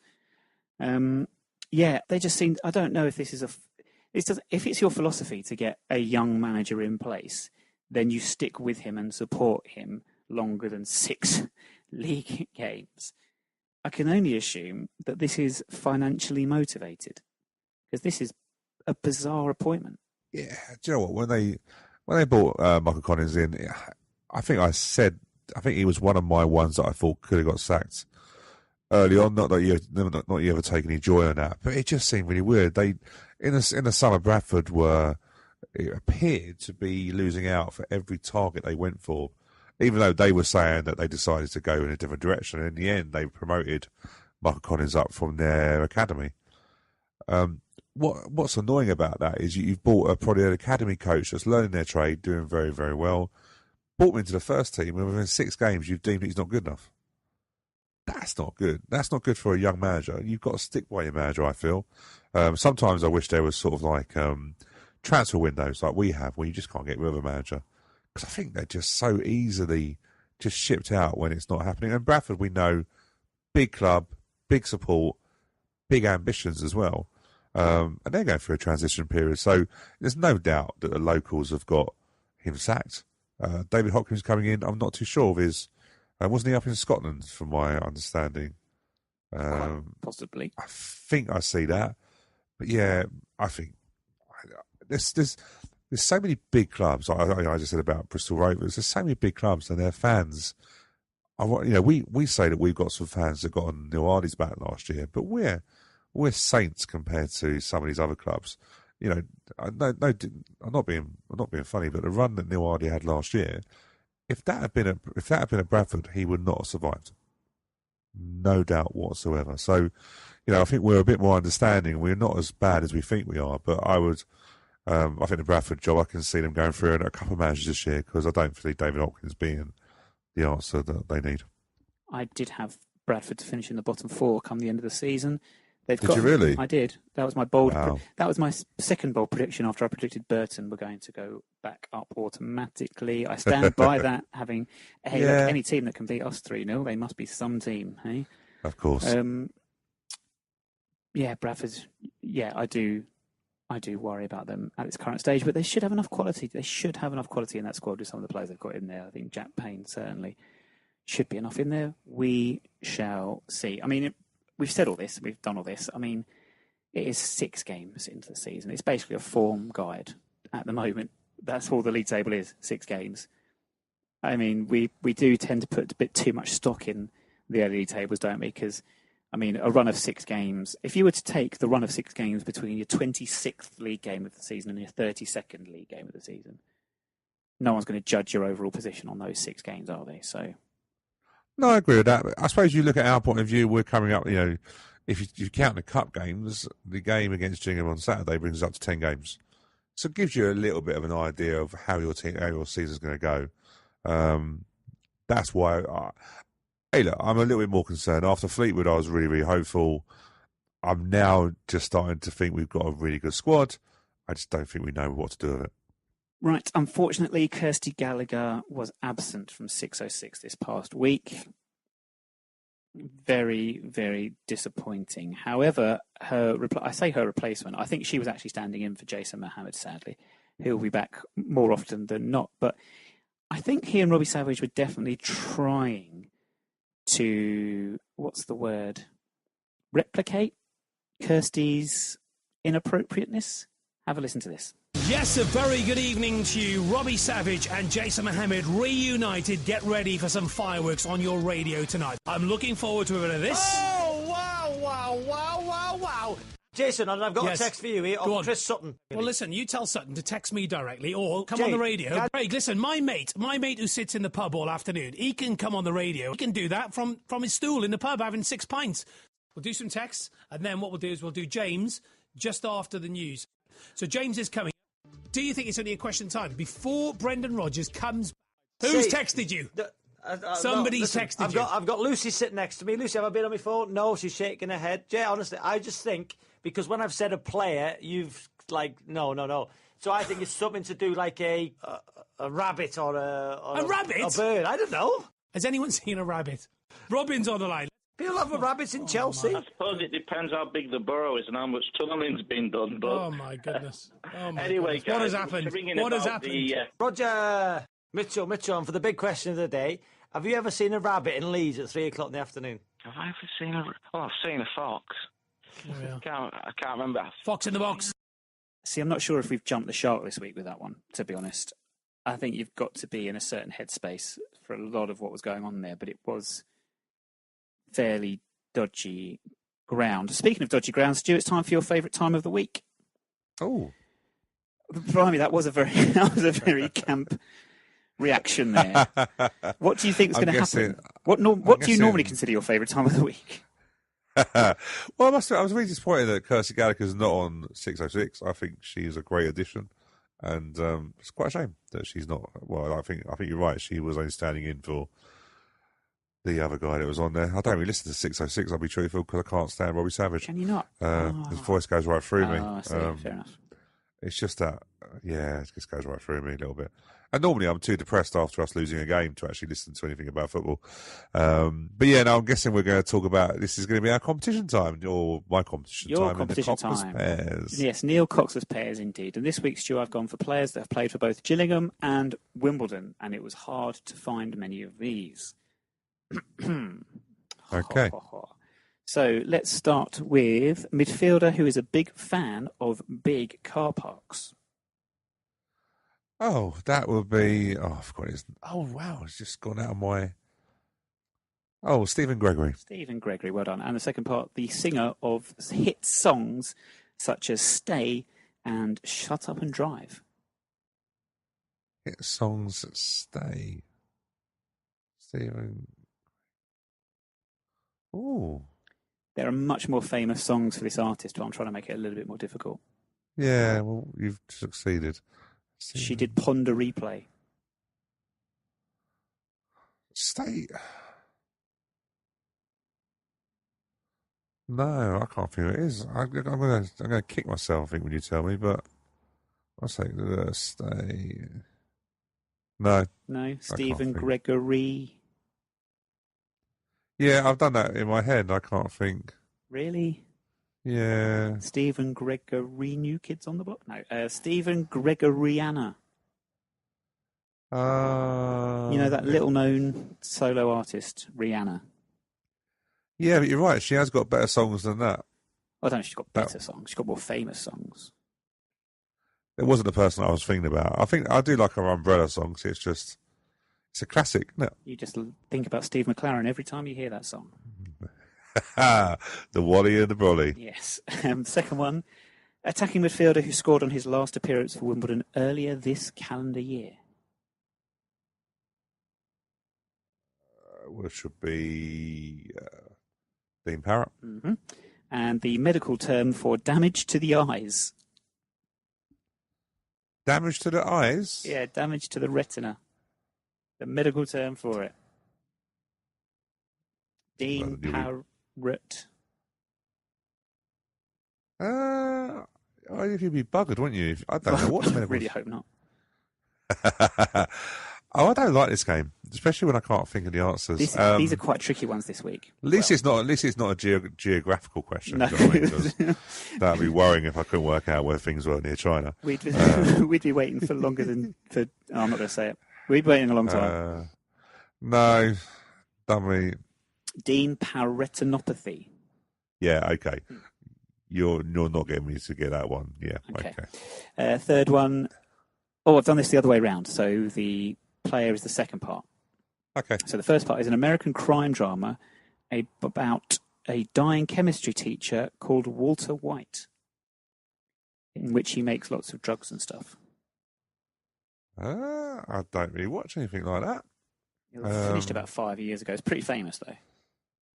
They just seemed, I don't know if this is if it's your philosophy to get a young manager in place, then you stick with him and support him longer than 6 league games. I can only assume that this is financially motivated, because this is a bizarre appointment. Yeah, do you know what? When they brought Michael Collins in, I think he was one of my ones that I thought could have got sacked early on. Not that you ever take any joy in that, but it just seemed really weird. They in the summer, Bradford appeared to be losing out for every target they went for, even though they were saying that they decided to go in a different direction. And in the end, they promoted Michael Collins up from their academy. What's annoying about that is you've bought probably an academy coach that's learning their trade, doing very, very well, brought him into the first team, and within 6 games, you've deemed he's not good enough. That's not good. That's not good for a young manager. You've got to stick by your manager, I feel. Sometimes I wish there was sort of like transfer windows like we have, where you just can't get rid of a manager, because I think they're just so easily just shipped out when it's not happening. And Bradford, we know, big club, big support, big ambitions as well. And they're going through a transition period. So there's no doubt that the locals have got him sacked. David Hopkins coming in, I'm not too sure of his... wasn't he up in Scotland, from my understanding? Possibly. I think I see that. But yeah, I think there's so many big clubs. I just said about Bristol Rovers. There's so many big clubs and their fans. We say that we've got some fans that got on Neil Hardy's back last year, but we're saints compared to some of these other clubs. I'm not being funny, but the run that Neil Hardy had last year, if that had been at Bradford, he would not have survived. No doubt whatsoever. So, I think we're a bit more understanding. We're not as bad as we think we are, but I think the Bradford job, I can see them going through a couple of managers this year, because I don't see David Hopkins being the answer that they need. I did have Bradford to finish in the bottom 4 come the end of the season. Did you really? I did. That was my bold. Wow. That was my second bold prediction after I predicted Burton were going to go back up automatically. I stand by that. Look, any team that can beat us 3-0, they must be some team, hey? Of course. Bradford. Yeah, I do worry about them at this current stage, but they should have enough quality. They should have enough quality in that squad with some of the players they've got in there. I think Jack Payne certainly should be enough in there. We shall see. I mean, we've said all this. We've done all this. I mean, it is 6 games into the season. It's basically a form guide at the moment. That's all the league table is, 6 games. I mean, we do tend to put a bit too much stock in the early league tables, don't we? Because, I mean, a run of 6 games, if you were to take the run of 6 games between your 26th league game of the season and your 32nd league game of the season, no one's going to judge your overall position on those 6 games, are they? So... No, I agree with that. I suppose you look at our point of view, we're coming up, if you count the cup games, the game against Gingham on Saturday brings us up to 10 games. So it gives you a little bit of an idea of how your season's going to go. That's why, I'm a little bit more concerned. After Fleetwood, I was really, really hopeful. I'm now just starting to think we've got a really good squad. I just don't think we know what to do with it. Right, unfortunately, Kirsty Gallagher was absent from 606 this past week. Very, very disappointing. However, her replacement, I think she was actually standing in for Jason Mohammed, sadly. He'll be back more often than not. But I think he and Robbie Savage were definitely trying to, replicate Kirsty's inappropriateness. Have a listen to this. Yes, a very good evening to you. Robbie Savage and Jason Mohammed reunited. Get ready for some fireworks on your radio tonight. I'm looking forward to a bit of this. Oh, wow. Jason, and I've got a text for you here of Chris Sutton. Well, listen, you tell Sutton to text me directly or come on the radio. Craig, listen, my mate who sits in the pub all afternoon, he can come on the radio. He can do that from his stool in the pub having 6 pints. We'll do some texts, and then what we'll do is we'll do James just after the news. So James is coming. Do you think it's only a question of time before Brendan Rodgers comes? Who's texted you? Somebody's texted you. I've got Lucy sitting next to me. Lucy, have I been on my phone? No, she's shaking her head. Jay, honestly, I just think, because when I've said a player, you've no. So I think it's something to do like a rabbit or a rabbit? A bird. I don't know. Has anyone seen a rabbit? Robin's on the line. People have rabbits in Chelsea. I suppose it depends how big the borough is and how much tunnelling's been done. But oh my goodness! Anyway, guys, what has happened? What has happened? Roger Mitchell, and for the big question of the day, have you ever seen a rabbit in Leeds at 3:00 in the afternoon? Have I ever seen I've seen a fox. I can't remember. Fox in the box. See, I'm not sure if we've jumped the shark this week with that one, to be honest. I think you've got to be in a certain headspace for a lot of what was going on there, but it was fairly dodgy ground. Speaking of dodgy ground, Stu, it's time for your favourite time of the week. Oh, blimey, that was a very camp reaction there. What do you think is going to happen? What do you normally consider your favourite time of the week? Well, I was really disappointed that Kirsty Gallagher's not on 606. I think she's a great addition, and it's quite a shame that she's not. Well, I think you're right. She was only standing in for the other guy that was on there. I don't really listen to 606, I'll be truthful, because I can't stand Robbie Savage. Can you not? His voice goes right through me. I see. Fair enough. It's just that yeah, it just goes right through me a little bit. And normally I'm too depressed after us losing a game to actually listen to anything about football. But yeah, no, I'm guessing we're going to talk about, this is going to be our competition time, or my competition Your time. competition in the Cockless time. Pairs. Yes, Neil Cox's pairs indeed. And this week, Stu, I've gone for players that have played for both Gillingham and Wimbledon, and it was hard to find many of these. Okay. So let's start with midfielder who is a big fan of big car parks. Oh, that would be, I've got his, oh wow, it's just gone out of my, Stephen Gregory. Stephen Gregory, well done. And the second part, the singer of hit songs such as Stay and Shut Up and Drive. Hit songs that stay. Stephen. Oh. There are much more famous songs for this artist, but I'm trying to make it a little bit more difficult. Yeah, well, you've succeeded. She did Ponder Replay. Stay. No, I can't feel it is. I'm gonna kick myself, I think, when you tell me, but I'll say stay. No. No, Stephen Gregory. Yeah, I've done that in my head. I can't think. Really? Yeah. Stephen Gregory, New Kids on the Block? No, Stephen Gregoriana. You know, that little-known solo artist, Rihanna. Yeah, but you're right. She has got better songs than that. I don't know if she's got better songs. She's got more famous songs. It wasn't the person I was thinking about. I think I do like her Umbrella songs. It's a classic, isn't it? You just think about Steve McLaren every time you hear that song. The Wally and the Brolly. Yes. Second one, attacking midfielder who scored on his last appearance for Wimbledon earlier this calendar year. Which should be Dean Parrott. Mm-hmm. And the medical term for damage to the eyes. Damage to the eyes? Yeah, damage to the retina. The medical term for it. Dean Parrott. You'd be buggered, wouldn't you? I don't know what the medical. I really hope not. I don't like this game, especially when I can't think of the answers. These are quite tricky ones this week. At least it's not a geographical question. No. You know what I mean? That'd be worrying if I couldn't work out where things were near China. We'd be waiting for longer than for. Oh, I'm not going to say it. We'd be waiting a long time. No, dummy. Dean Parretinopathy. Yeah, okay. You're not getting me to get that one. Yeah, okay. Third one. Oh, I've done this the other way around. So the player is the second part. Okay. So the first part is an American crime drama about a dying chemistry teacher called Walter White, in which he makes lots of drugs and stuff. I don't really watch anything like that. It was finished about 5 years ago. It's pretty famous, though.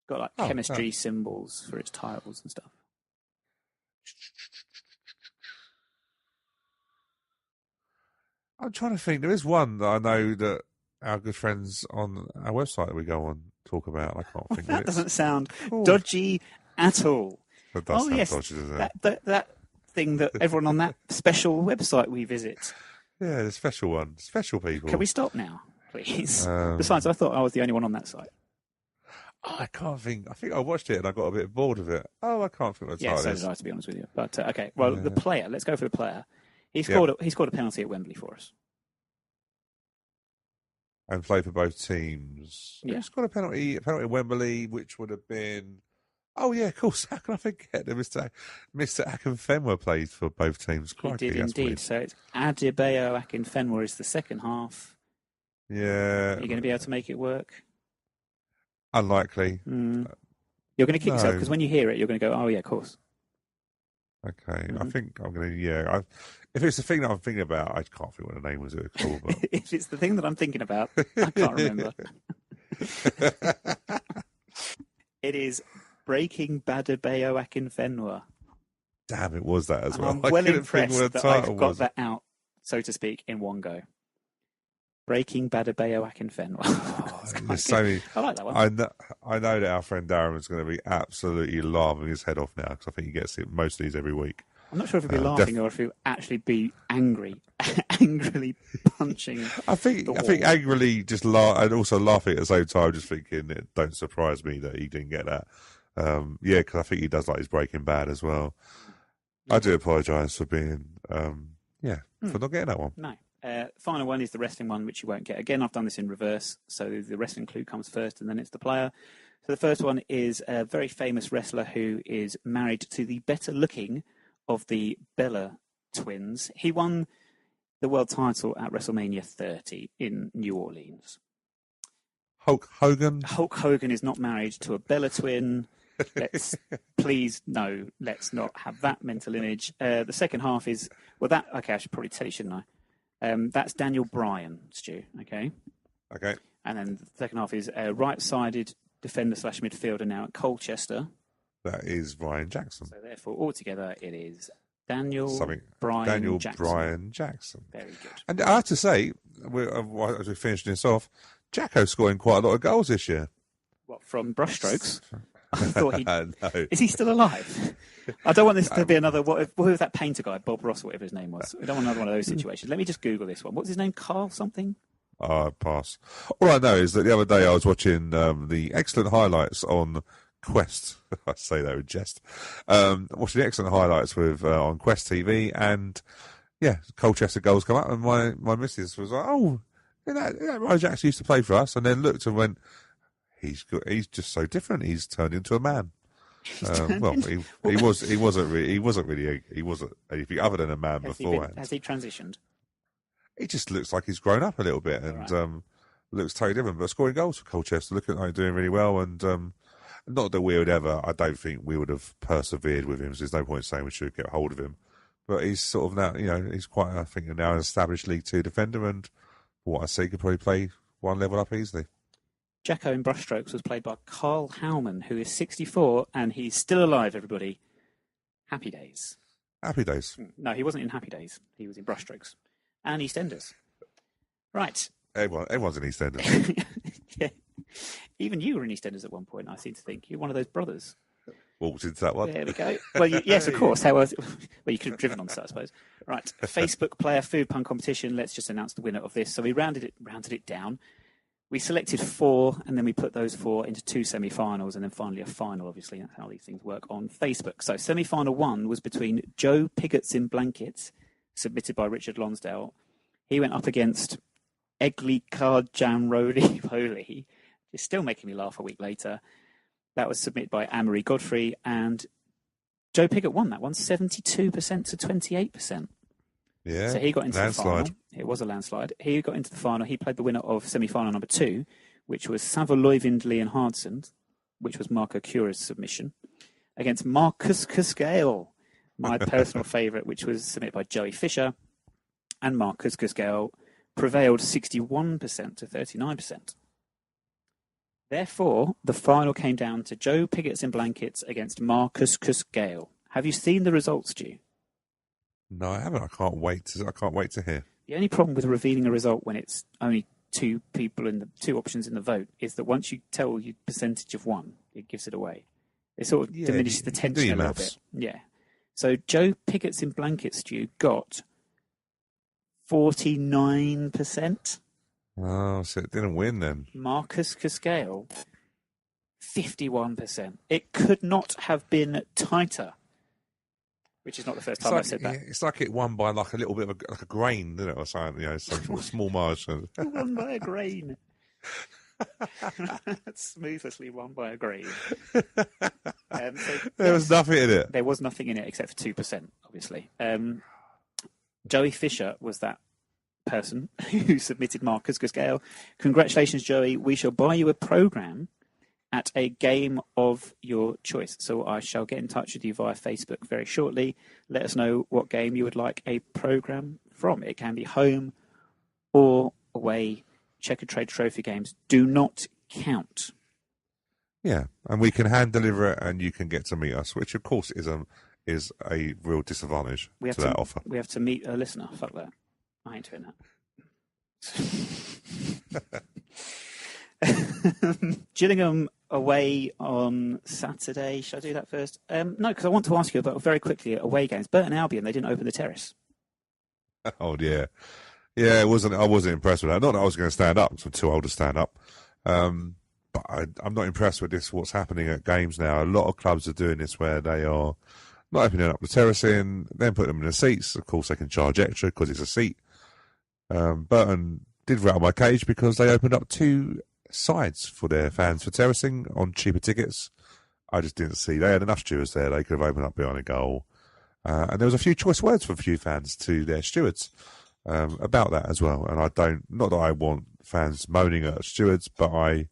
Got like chemistry symbols for its titles and stuff. I'm trying to think. There is one that I know that our good friends on our website that we go on talk about. I can't think of it. That doesn't sound dodgy at all. That does sound dodgy, doesn't it? That thing that everyone on that special website we visit. Yeah, the special one. Special people. Can we stop now, please? Besides, I thought I was the only one on that site. I can't think. I think I watched it and I got a bit bored of it. I can't think what the title is. Yeah, so did I, to be honest with you. But, okay, well, the player. Let's go for the player. He scored a penalty at Wembley for us. And played for both teams. Yeah. He scored a penalty at Wembley, which would have been... Oh, yeah, of course. How can I forget that Mr. Akinfenwa played for both teams? Crikey, he did indeed. Weird. So it's Adebayo Akinfenwa is the second half. Yeah. Are you going to be able to make it work? Unlikely. You're going to kick yourself because when you hear it, you're going to go, oh, yeah, of course. Okay. I think I'm going to, if it's the thing that I'm thinking about, I can't think what the name was at all. But... If it's the thing that I'm thinking about, I can't remember. It is Breaking Adebayo Akinfenwa. Damn, it was that as well. I'm well impressed that I've got that out, so to speak, in one go. Breaking Adebayo Akinfenwa. I like that one. I know that our friend Darren is going to be absolutely laughing his head off now because I think he gets it most of these every week. I'm not sure if he'll be laughing or if he'll actually be angry, angrily punching. I think angrily just laugh and also laughing at the same time, just thinking it don't surprise me that he didn't get that. Because I think he does like his Breaking Bad as well. I do apologise for being, for not getting that one. No. Final one is the wrestling one, which you won't get. Again, I've done this in reverse, so the wrestling clue comes first and then it's the player. So the first one is a very famous wrestler who is married to the better looking of the Bella twins. He won the world title at WrestleMania 30 in New Orleans. Hulk Hogan? Hulk Hogan is not married to a Bella twin. Let's not have that mental image. The second half is, I should probably tell you, shouldn't I? That's Daniel Bryan, Stu, okay? Okay. And then the second half is right-sided defender / midfielder now at Colchester. That is Ryan Jackson. So therefore, altogether, it is Daniel Bryan Jackson. Very good. And I have to say, as we're finishing this off, Jacko's scoring quite a lot of goals this year. What, from brushstrokes? I thought No. Is he still alive? I don't want this to be another. What was that painter guy, Bob Ross, or whatever his name was? We don't want another one of those situations. Let me just Google this one. What's his name? Carl something? Pass. All I know is that the other day I was watching the excellent highlights on Quest. I say that with jest. Watching the excellent highlights with on Quest TV, and Colchester goals come up, and my missus was like, "Oh, that Ryan Jackson used to play for us," and then looked and went, He's just so different. He's turned into a man. He wasn't really anything other than a man beforehand. Has he transitioned? He just looks like he's grown up a little bit and looks totally different. But scoring goals for Colchester, looking like doing really well. And not that I don't think we would have persevered with him. So there's no point saying we should get hold of him. But he's sort of now, he's quite, I think, now an established League Two defender. And what I see, could probably play one level up easily. Jacko in brushstrokes was played by Carl Howman, who is 64, and he's still alive, everybody. Happy Days. Happy Days? No, he wasn't in Happy Days. He was in brushstrokes. And EastEnders. Right. Everyone's in EastEnders. Yeah. Even you were in EastEnders at one point, I seem to think. You're one of those brothers. Walked into that one. There we go. Well, yes, of course. How was it? Well, you could have driven on set, I suppose. Right. Facebook player food pun competition. Let's just announce the winner of this. So we rounded it down. We selected 4, and then we put those 4 into 2 semi-finals, and then finally a final, obviously. That's how these things work on Facebook. So semi-final 1 was between Joe Pigot's in Blankets, submitted by Richard Lonsdale. He went up against Egli Karjan Roly. It's still making me laugh a week later. That was submitted by Anne-Marie Godfrey, and Joe Pigot won that one, 72% to 28%. Yeah, so he got into landslide. The final. It was a landslide. He got into the final. He played the winner of semi-final number 2, which was Savaloivind Leonhardsson, which was Marco Cura's submission, against Marcus Cuscale, my personal favourite, which was submitted by Joey Fisher. And Marcus Cuscale prevailed 61% to 39%. Therefore, the final came down to Joe Pigot's in Blankets against Marcus Cuscale. Have you seen the results, Stu? No, I haven't. I can't wait to hear. The only problem with revealing a result when it's only 2 people in the 2 options in the vote is that once you tell your percentage of one, it gives it away. It sort of diminishes the tension a little bit. Yeah. So Joe Pigot's in Blankets, Stu, got 49%. Oh, so it didn't win then. Marcus Cuscale, 51%. It could not have been tighter. Which is not the first time I've said that. It's like it won by like a little bit of a grain, isn't it, or something? Some small margin. Won by a grain. Smoothly won by a grain. There was nothing in it. There was nothing in it except for 2%, obviously. Joey Fisher was that person who submitted Marcus Cuscale. Congratulations, Joey. We shall buy you a programme at a game of your choice. So I shall get in touch with you via Facebook very shortly. Let us know what game you would like a programme from. It can be home or away. Checkatrade Trophy games do not count. Yeah, and we can hand deliver it and you can get to meet us, which of course is a real disadvantage to that offer. We have to meet a listener. Fuck that. I ain't doing that. Gillingham away on Saturday. Should I do that first? No, because I want to ask you about very quickly away games. Burton Albion, they didn't open the terrace. Oh yeah, yeah. I wasn't impressed with that. Not that I was going to stand up, because I'm too old to stand up. But I'm not impressed with this. What's happening at games now? A lot of clubs are doing this, where they are not opening up the terracing, then putting them in the seats. Of course, they can charge extra because it's a seat. Burton did rattle my cage because they opened up 2 sides for their fans for terracing on cheaper tickets. I just didn't see. They had enough stewards there. They could have opened up behind a goal. And there was a few choice words for a few fans to their stewards about that as well. And not that I want fans moaning at stewards, but I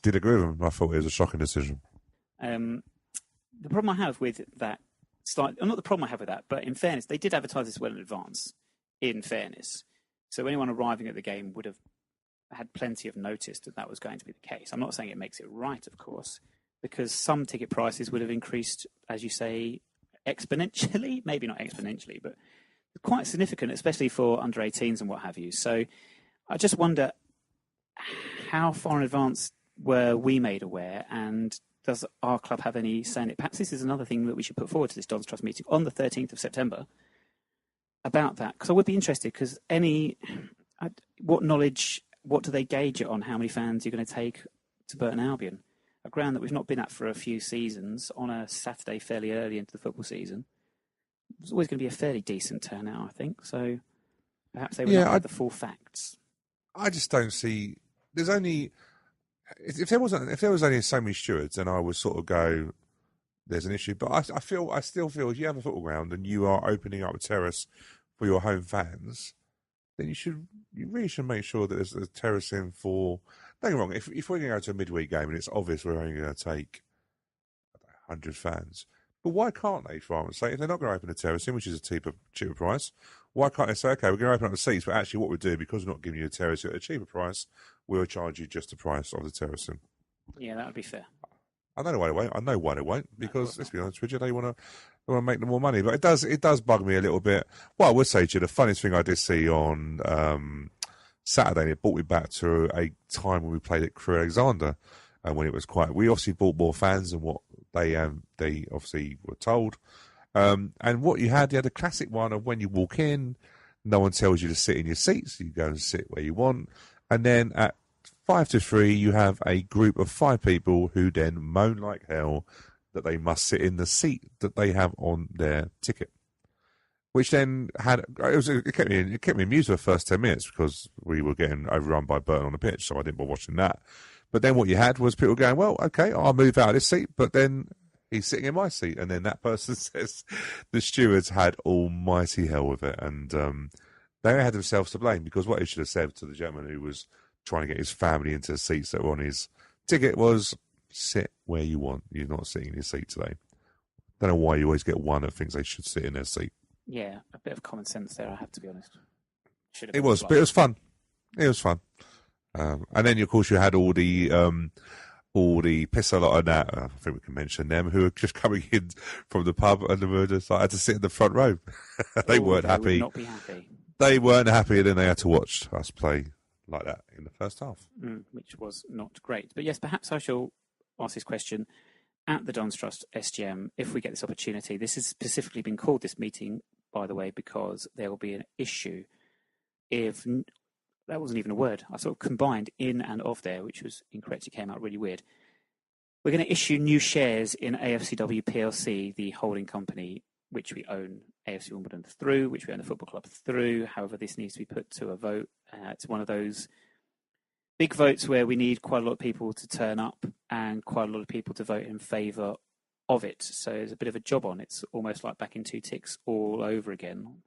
did agree with them. I thought it was a shocking decision. The problem I have with that, not the problem I have with that, but in fairness, they did advertise this well in advance, in fairness. So anyone arriving at the game would have had plenty of notice that was going to be the case. I'm not saying it makes it right, of course, because some ticket prices would have increased, as you say, exponentially. Maybe not exponentially, but quite significant, especially for under 18s and what have you. So I just wonder, how far in advance were we made aware, and does our club have any say in it? Perhaps this is another thing that we should put forward to this Don's Trust meeting on the 13th of September about that, because I would be interested, because what do they gauge it on, how many fans you're going to take to Burton Albion, a ground that we've not been at for a few seasons, on a Saturday fairly early into the football season? It's always going to be a fairly decent turnout, I think, so perhaps they would not have the full facts. I just don't see. There's only if there was only so many stewards, then I would sort of go, there's an issue. But I still feel if you have a football ground and you are opening up a terrace for your home fans, then you really should make sure that there's a terrace in for. Don't get me wrong. If we're going to go to a midweek game and it's obvious we're only going to take 100 fans, but why can't they, for argument's sake, if they're not going to open a terrace in, which is a cheaper price, why can't they say, okay, we're going to open up the seats, but actually what we're doing, because we're not giving you a terrace at a cheaper price, we'll charge you just the price of the terracing. Yeah, that would be fair. I know why they won't. I know why they won't, because let's be honest with you, they want to make them more money. But it does bug me a little bit. Well, I would say to you, the funniest thing I did see on Saturday, and it brought me back to a time when we played at Crewe Alexander, and when it was quiet. We obviously brought more fans than what they obviously were told. And what you had the classic one of when you walk in, no one tells you to sit in your seats. You go and sit where you want. And then at 5 to 3, you have a group of 5 people who then moan like hell that they must sit in the seat that they have on their ticket. Which then it kept me amused for the first 10 minutes, because we were getting overrun by Burton on the pitch, so I didn't bother watching that. But then what you had was people going, well, okay, I'll move out of this seat, but then he's sitting in my seat. And then that person says the stewards had almighty hell with it. And they had themselves to blame, because what he should have said to the gentleman who was trying to get his family into the seats that were on his ticket was, sit where you want. You're not sitting in your seat today. Don't know why you always get one that thinks they should sit in their seat. Yeah, a bit of common sense there, I have to be honest. But it was fun. It was fun. And then, of course, you had all the piss a lot of that. I think we can mention them, who were just coming in from the pub, and they were just had to sit in the front row. They weren't happy. Would not be happy. They weren't happy, and then they had to watch us play like that in the first half, which was not great. But yes, perhaps I shall ask this question at the Don's Trust SGM if we get this opportunity. This has specifically been called this meeting, by the way, because there will be an issue if. That wasn't even a word. I sort of combined in and of there, which was incorrect. It came out really weird. We're going to issue new shares in AFCW PLC, the holding company, which we own AFC Wimbledon through, which we own the football club through. However, this needs to be put to a vote. It's one of those big votes where we need quite a lot of people to turn up and quite a lot of people to vote in favour of it. So there's a bit of a job on. It's almost like back in 2 ticks all over again.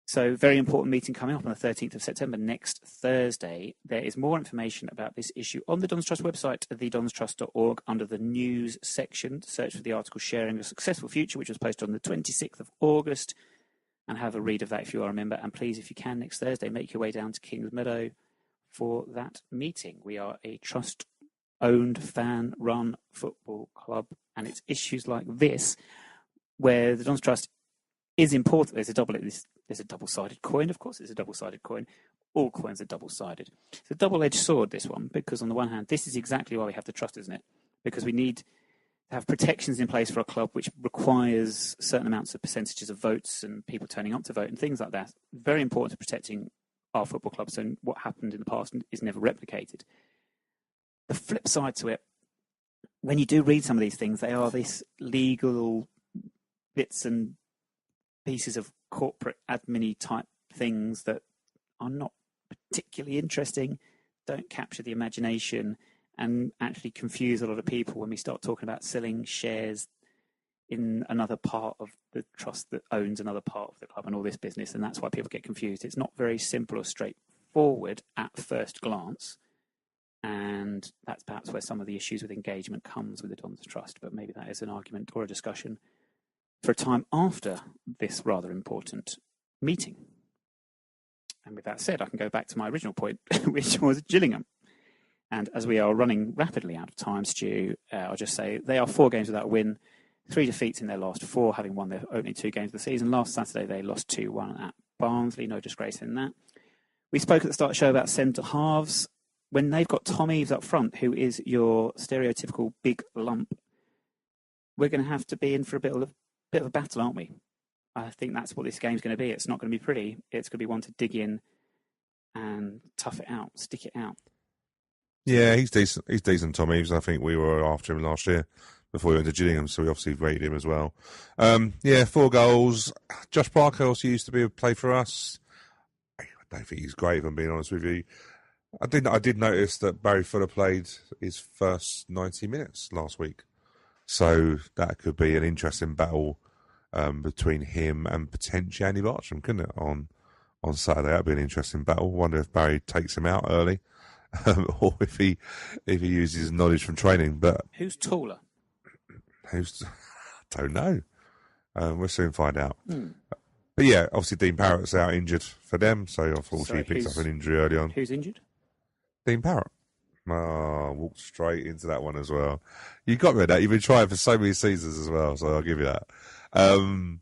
So, very important meeting coming up on the 13th of September, next Thursday. There is more information about this issue on the Don's Trust website, thedonstrust.org, under the news section. Search for the article Sharing a Successful Future, which was posted on the 26th of August, and have a read of that if you are a member. And please, if you can, next Thursday, make your way down to Kings Meadow for that meeting. We are a trust-owned, fan-run football club, and it's issues like this where the Don's Trust is important. There's a double-sided coin, of course. It's a double-sided coin. All coins are double-sided. It's a double-edged sword, this one, because on the one hand, this is exactly why we have the trust, isn't it? Because we need to have protections in place for a club which requires certain amounts of percentages of votes and people turning up to vote and things like that. Very important to protecting our football clubs, and what happened in the past is never replicated. The flip side to it, when you do read some of these things, they are these legal bits and pieces of corporate admin type things that are not particularly interesting, don't capture the imagination, and actually confuse a lot of people when we start talking about selling shares in another part of the trust that owns another part of the club and all this business. And that's why people get confused. It's not very simple or straightforward at first glance. And that's perhaps where some of the issues with engagement comes with the Dons Trust. But maybe that is an argument or a discussion for a time after this rather important meeting. And with that said, I can go back to my original point, which was Gillingham. And as we are running rapidly out of time, Stu, I'll just say they are 4 games without a win, 3 defeats in their last 4, having won their opening 2 games of the season. Last Saturday, they lost 2-1 at Barnsley. No disgrace in that. We spoke at the start of the show about centre halves. When they've got Tom Eaves up front, who is your stereotypical big lump, we're going to have to be in for a bit of a battle, aren't we? I think that's what this game's going to be. It's not going to be pretty. It's going to be one to dig in and tough it out, stick it out. Yeah, he's decent. He's decent, Tom Eaves. I think we were after him last year before we went to Gillingham, so we obviously rated him as well. 4 goals. Josh Parker also used to play for us. I don't think he's great, if I'm being honest with you. I did notice that Barry Fuller played his first 90 minutes last week, so that could be an interesting battle between him and potentially Andy Bartram, couldn't it? On Saturday, that'd be an interesting battle. Wonder if Barry takes him out early, or if he uses his knowledge from training. But who's taller? I don't know. We'll soon find out. But yeah, obviously Dean Parrott's out injured for them, so unfortunately he picks up an injury early on. Who's injured? Dean Parrott. Walked straight into that one as well. You got me at that. You've been trying for so many seasons as well, so I'll give you that. I think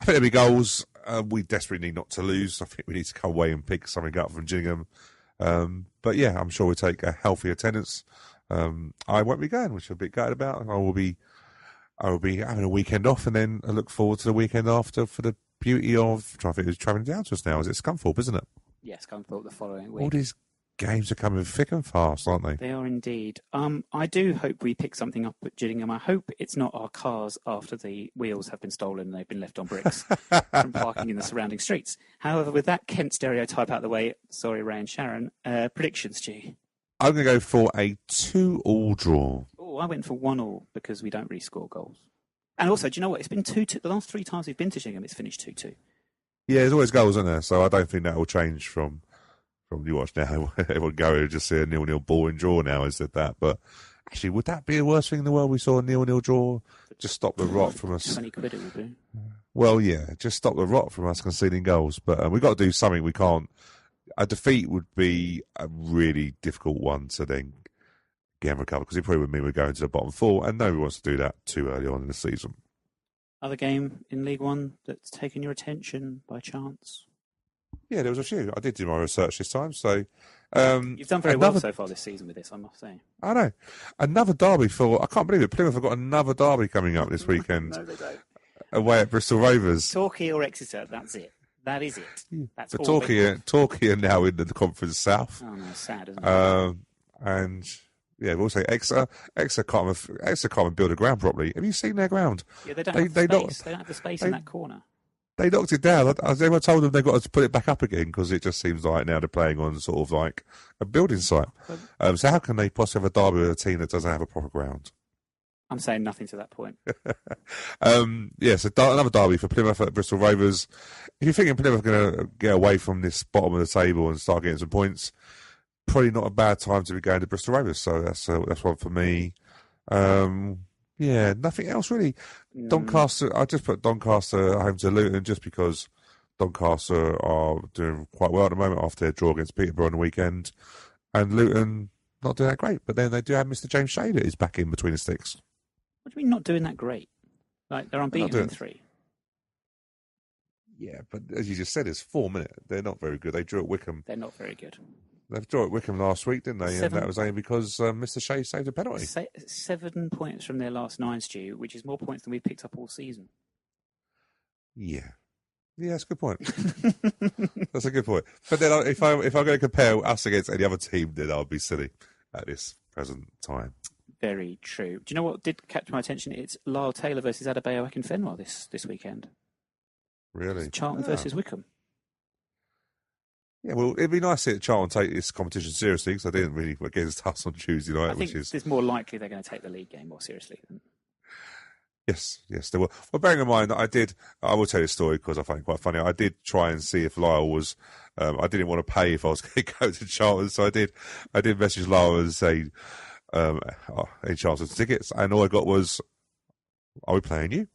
there'll be goals. We desperately need not to lose. I think we need to come away and pick something up from Gillingham. But yeah, I'm sure we'll take a healthy attendance. I won't be going, which I'm a bit gutted about. I will be having a weekend off, and then I look forward to the weekend after for the beauty of, I think it's travelling down to us now. Is it Scunthorpe, isn't it? Yes, Scunthorpe the following week. All these games are coming thick and fast, aren't they? They are indeed. I do hope we pick something up at Gillingham. I hope it's not our cars after the wheels have been stolen and they've been left on bricks from parking in the surrounding streets. However, with that Kent stereotype out of the way, sorry, Ray and Sharon, predictions, G. I'm going to go for a 2-2 draw. Oh, I went for 1-1 because we don't really score goals. And also, do you know what? It's been 2-2. The last 3 times we've been to Gillingham, it's finished 2-2. Yeah, there's always goals, isn't there? So I don't think that will change from you watch now. Everyone go and just see a 0-0 boring draw now instead of that. But actually, would that be the worst thing in the world? We saw a 0-0 draw. Just stop the rot from us. 20 quid it would be. Well, yeah, just stop the rot from us conceding goals. But we've got to do something. We can't. A defeat would be a really difficult one to then get and recover, because it probably would mean we're going to the bottom 4, and nobody wants to do that too early on in the season. Other game in League One that's taken your attention by chance? Yeah, there was a few. I did do my research this time, so... You've done very well so far this season with this, I must say. I know. Another derby for... I can't believe it. Plymouth have got another derby coming up this weekend. No, they don't. Away at Bristol Rovers. Torquay or Exeter, that's it. That is it. That's but all. Torquay are now in the Conference South. Oh, no, sad, isn't it? And... yeah, we'll say Exeter can't even build a ground properly. Have you seen their ground? Yeah, they don't have the space. They don't have the space in that corner. They knocked it down. Everyone told them they've got to put it back up again, because it just seems like now they're playing on sort of like a building site. So how can they possibly have a derby with a team that doesn't have a proper ground? I'm saying nothing to that point. So another derby for Plymouth at Bristol Rovers. If you're thinking Plymouth are going to get away from this bottom of the table and start getting some points, probably not a bad time to be going to Bristol Rovers. So that's one for me. Nothing else really. Doncaster, I just put Doncaster home to Luton just because Doncaster are doing quite well at the moment after their draw against Peterborough on the weekend, and Luton not doing that great. But then they do have Mr. James Shader is back in between the sticks. What do you mean not doing that great? Like they're unbeaten in 3. Yeah, but as you just said, it's 4 minutes. They're not very good. They drew at Wickham. They're not very good. They drew at Wickham last week, didn't they? And that was only because Mr. Shea saved a penalty. 7 points from their last 9, Stu, which is more points than we picked up all season. Yeah. Yeah, that's a good point. That's a good point. But then if I'm going to compare us against any other team, then I'll be silly at this present time. Very true. Do you know what did catch my attention? It's Lyle Taylor versus Adebayo Akinfenwa this weekend. Really? It's Charlton versus Wickham. Yeah, well, it'd be nice to see Charlton take this competition seriously because they didn't really against us on Tuesday night. I think it's more likely they're going to take the league game more seriously. Yes, they will. Well, bearing in mind that I will tell you a story because I find it quite funny. I did try and see if Lyle was, I didn't want to pay if I was going to go to Charlton, so I did message Lyle and say, any Charlton tickets? And all I got was, are we playing you?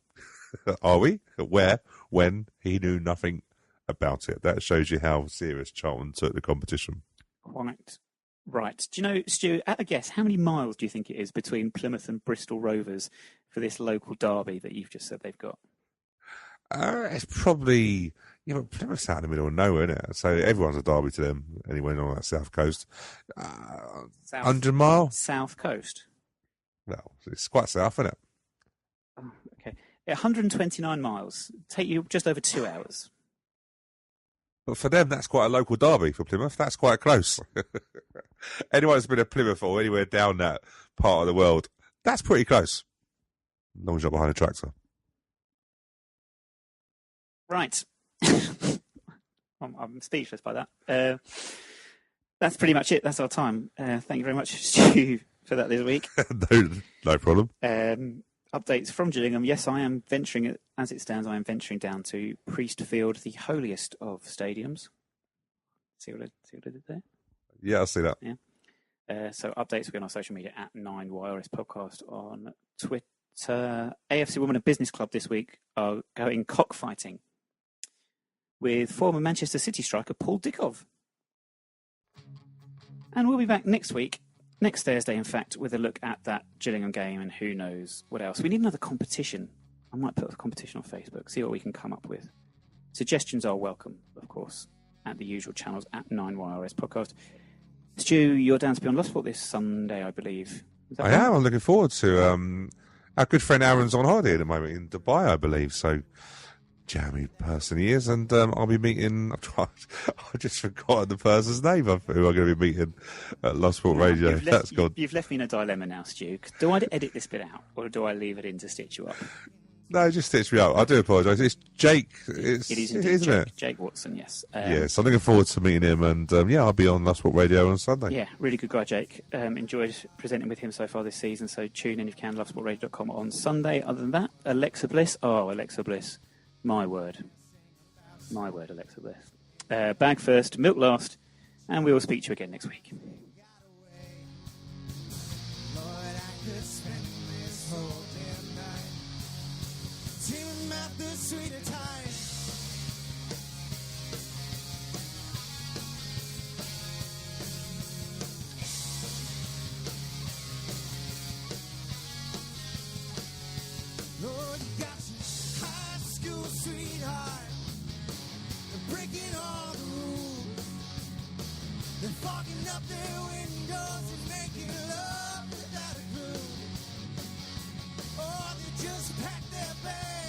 Are we? Where? When? He knew nothing about it. That shows you how serious Charlton took the competition. Quite right. Do you know, Stu, at a guess, how many miles do you think it is between Plymouth and Bristol Rovers for this local derby that you've just said they've got? It's probably, but Plymouth's out in the middle of nowhere, isn't it? So everyone's a derby to them anyway on that south coast. 100 mile? South coast? Well, it's quite south, isn't it? Oh, okay. 129 miles. Take you just over 2 hours. But for them, that's quite a local derby for Plymouth. That's quite close. Anyone who's been to Plymouth or anywhere down that part of the world, that's pretty close. As long as you're behind a tractor. Right. I'm speechless by that. That's pretty much it. That's our time. Thank you very much, Stu, for that this week. No problem. Updates from Gillingham. Yes, I am venturing, as it stands, I am venturing down to Priestfield, the holiest of stadiums. See what I did there? Yeah, I see that. Yeah. So updates will be on our social media at 9YRS Podcast on Twitter. AFC Women of Business Club this week are going cockfighting with former Manchester City striker Paul Dickov. And we'll be back next Thursday, in fact, with a look at that Gillingham game and who knows what else. We need another competition. I might put a competition on Facebook, see what we can come up with. Suggestions are welcome, of course, at the usual channels at 9YRS Podcast. Stu, you're down to be on Lost Sport this Sunday, I believe. I am. I'm looking forward to our good friend Aaron's on holiday at the moment in Dubai, I believe. So, jammy person he is. And I'll be meeting, I just forgot the person's name of who I'm going to be meeting at Lost Sport Radio. You've left me in a dilemma now, Stu. Do I edit this bit out or do I leave it in to stitch you up? No, just stitch me up. I do apologise. It's Jake. It is indeed isn't Jake. it? Jake Watson, yes. Yes, I'm looking forward to meeting him. And I'll be on Lost Sport Radio on Sunday. Yeah, really good guy, Jake. Enjoyed presenting with him so far this season. So tune in if you can, lovesportradio.com on Sunday. Other than that, Alexa Bliss. Oh, Alexa Bliss. My word, Alexa Bliss. Bag first, milk last, and we will speak to you again next week. Breaking all the rules, they're fogging up their windows and making love without a clue. Or they just pack their bags.